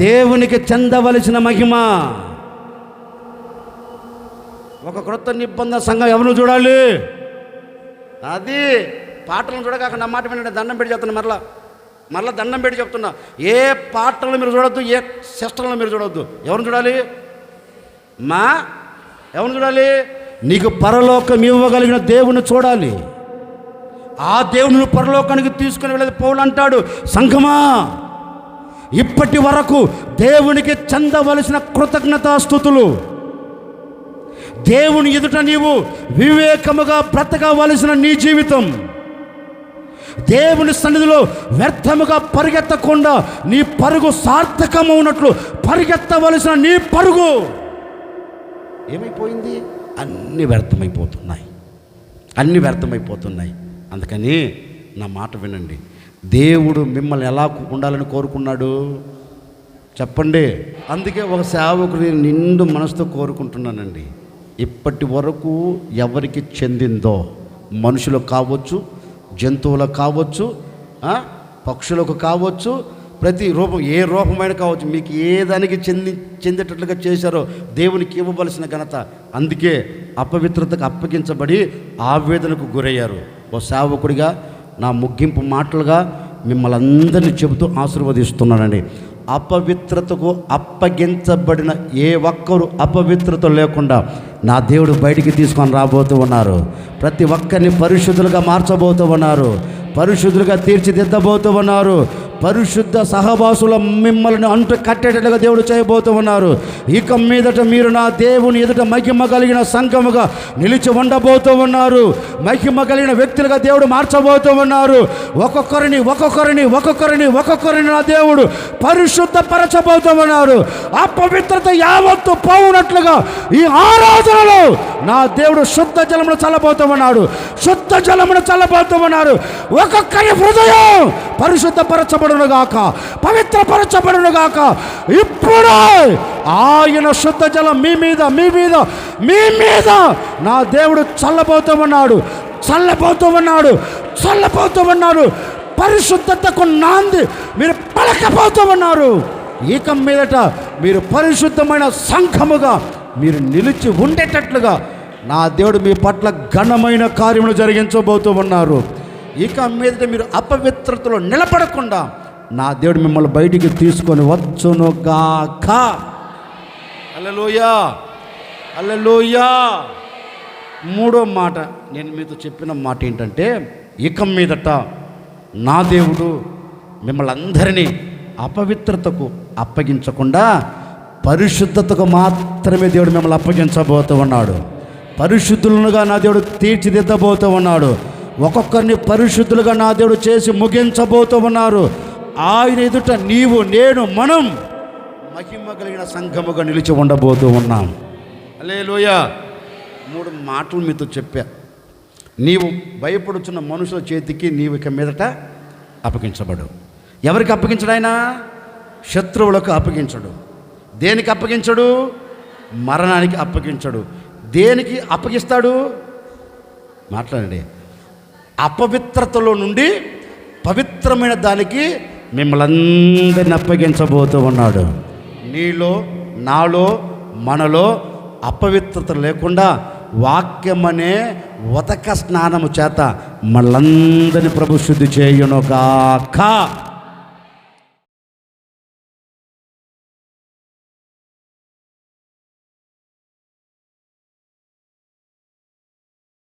దేవునికి చెందవలసిన మహిమ. ఒక క్రొత్త నిబంధన సంఘం ఎవరు చూడాలి? అది పాటలను చూడక నా మాట వినండి, దండం పెట్టి చెప్తున్నా, మరలా దండం పెట్టి చెప్తున్నా. ఏ పాటలను మీరు చూడొద్దు, ఏ సిస్టర్లను మీరు చూడొద్దు. ఎవరిని చూడాలి? ఎవరిని చూడాలి? నీకు పరలోకం ఇవ్వగలిగిన దేవుని చూడాలి. ఆ దేవుని పరలోకానికి తీసుకుని వెళ్ళేది పౌలు అంటాడు, సంఘమా ఇప్పటి వరకు దేవునికి చెందవలసిన కృతజ్ఞతాస్తుతులు, దేవుని ఎదుట నీవు వివేకముగా బ్రతకవలసిన నీ జీవితం, దేవుని సన్నిధిలో వ్యర్థముగా పరిగెత్తకుండా నీ పరుగు సార్థకమవునట్లు పరిగెత్తవలసిన నీ పరుగు ఏమైపోయింది? అన్నీ వ్యర్థమైపోతున్నాయి. అందుకని నా మాట వినండి, దేవుడు మిమ్మల్ని ఎలా ఉండాలని కోరుకున్నాడు చెప్పండి. అందుకే ఒక సేవకుని నిండు మనసుతో కోరుకుంటున్నానండి, ఇప్పటి వరకు ఎవరికి చెందిందో, మనుషులకు కావచ్చు, జంతువులకు కావచ్చు, పక్షులకు కావచ్చు, ప్రతి రూపం ఏ రూపమైన కావచ్చు, మీకు ఏ దానికి చెందేటట్లుగా చేశారో దేవునికి ఇవ్వవలసిన ఘనత. అందుకే అపవిత్రతకు అప్పగించబడి ఆవేదనకు గురయ్యారు. ఓ సేవకుడిగా నా ముగింపు మాటలుగా మిమ్మల్ని అందరినీ చెబుతూ ఆశీర్వదిస్తున్నానండి. అపవిత్రతకు అప్పగించబడిన ఏ ఒక్కరు అపవిత్రత లేకుండా నా దేవుడు బయటికి తీసుకొని రాబోతూ ఉన్నారు. ప్రతి ఒక్కరిని పరిశుద్ధులుగా మార్చబోతూ ఉన్నారు, పరిశుద్ధులుగా తీర్చిదిద్దబోతూ ఉన్నారు. పరిశుద్ధ సహవాసుల మిమ్మల్ని అంటు కట్టేటట్లుగా దేవుడు చేయబోతూ ఉన్నారు. ఇక మీదట మీరు నా దేవుని ఎదుట మహిమ కలిగిన సంఘముగా నిలిచి ఉండబోతూ ఉన్నారు. మహిమ కలిగిన వ్యక్తులుగా దేవుడు మార్చబోతూ ఉన్నారు. ఒక్కొక్కరిని నా దేవుడు పరిశుద్ధపరచబోతూ ఉన్నారు. అపవిత్రత యావత్తు పోవునట్లుగా ఈ ఆరాధనలో నా దేవుడు శుద్ధ జలమును చల్లబోతూ ఉన్నాడు. ఒక్కొక్కరి హృదయం పరిశుద్ధపరచబడునుగాక, పవిత్రపరచబడునుగాక. ఇప్పుడు ఆయన శుద్ధ జలం మీ మీద నా దేవుడు చల్లబోతూ ఉన్నాడు. చల్లపోతూ ఉన్నాడు, చల్లపోతూ ఉన్నారు. పరిశుద్ధతకు నాంది మీరు పలకపోతూ ఉన్నారు. ఇక మీదట మీరు పరిశుద్ధమైన సంఘముగా మీరు నిలిచి ఉండేటట్లుగా నా దేవుడు మీ పట్ల ఘనమైన కార్యములు జరిగించబోతూ ఉన్నారు. ఇక మీదట మీరు అపవిత్రతలో నిలబడకుండా నా దేవుడు మిమ్మల్ని బయటికి తీసుకొని వచ్చునుగాక. హల్లెలూయా, హల్లెలూయా. మూడో మాట నేను మీతో చెప్పిన మాట ఏంటంటే, ఇక మీదట నా దేవుడు మిమ్మల్ని అందరినీ అపవిత్రతకు అప్పగించకుండా పరిశుద్ధతకు మాత్రమే దేవుడు మిమ్మల్ని అప్పగించబోతూ ఉన్నాడు. పరిశుద్ధులుగా నా దేవుడు తీర్చిదిద్దబోతూ ఉన్నాడు. ఒక్కొక్కరిని పరిశుద్ధులుగా నా దేవుడు చేసి ముగించబోతూ ఉన్నారు. ఆయన ఎదుట నీవు, నేను, మనం మహిమ కలిగిన సంఘముగా నిలిచి ఉండబోతూ ఉన్నాం. హల్లెలూయా. 3 మాటలు మీతో చెప్పా. నీవు భయపడుచున్న మనుషుల చేతికి నీవు ఇక మీదట అప్పగించబడు. ఎవరికి అప్పగించడు ఆయన? శత్రువులకు అప్పగించడు. దేనికి అప్పగించడు? మరణానికి అప్పగించడు. దేనికి అప్పగిస్తాడు? మాట్లాడండి. అపవిత్రతలో నుండి పవిత్రమైన దానికి మిమ్మల్ని అందరిని అప్పగించబోతూ ఉన్నాడు. నీలో, నాలో, మనలో అపవిత్రత లేకుండా వాక్యమనే ఉతక స్నానము చేత మళ్ళందరినీ ప్రభు శుద్ధి చేయునుగాక.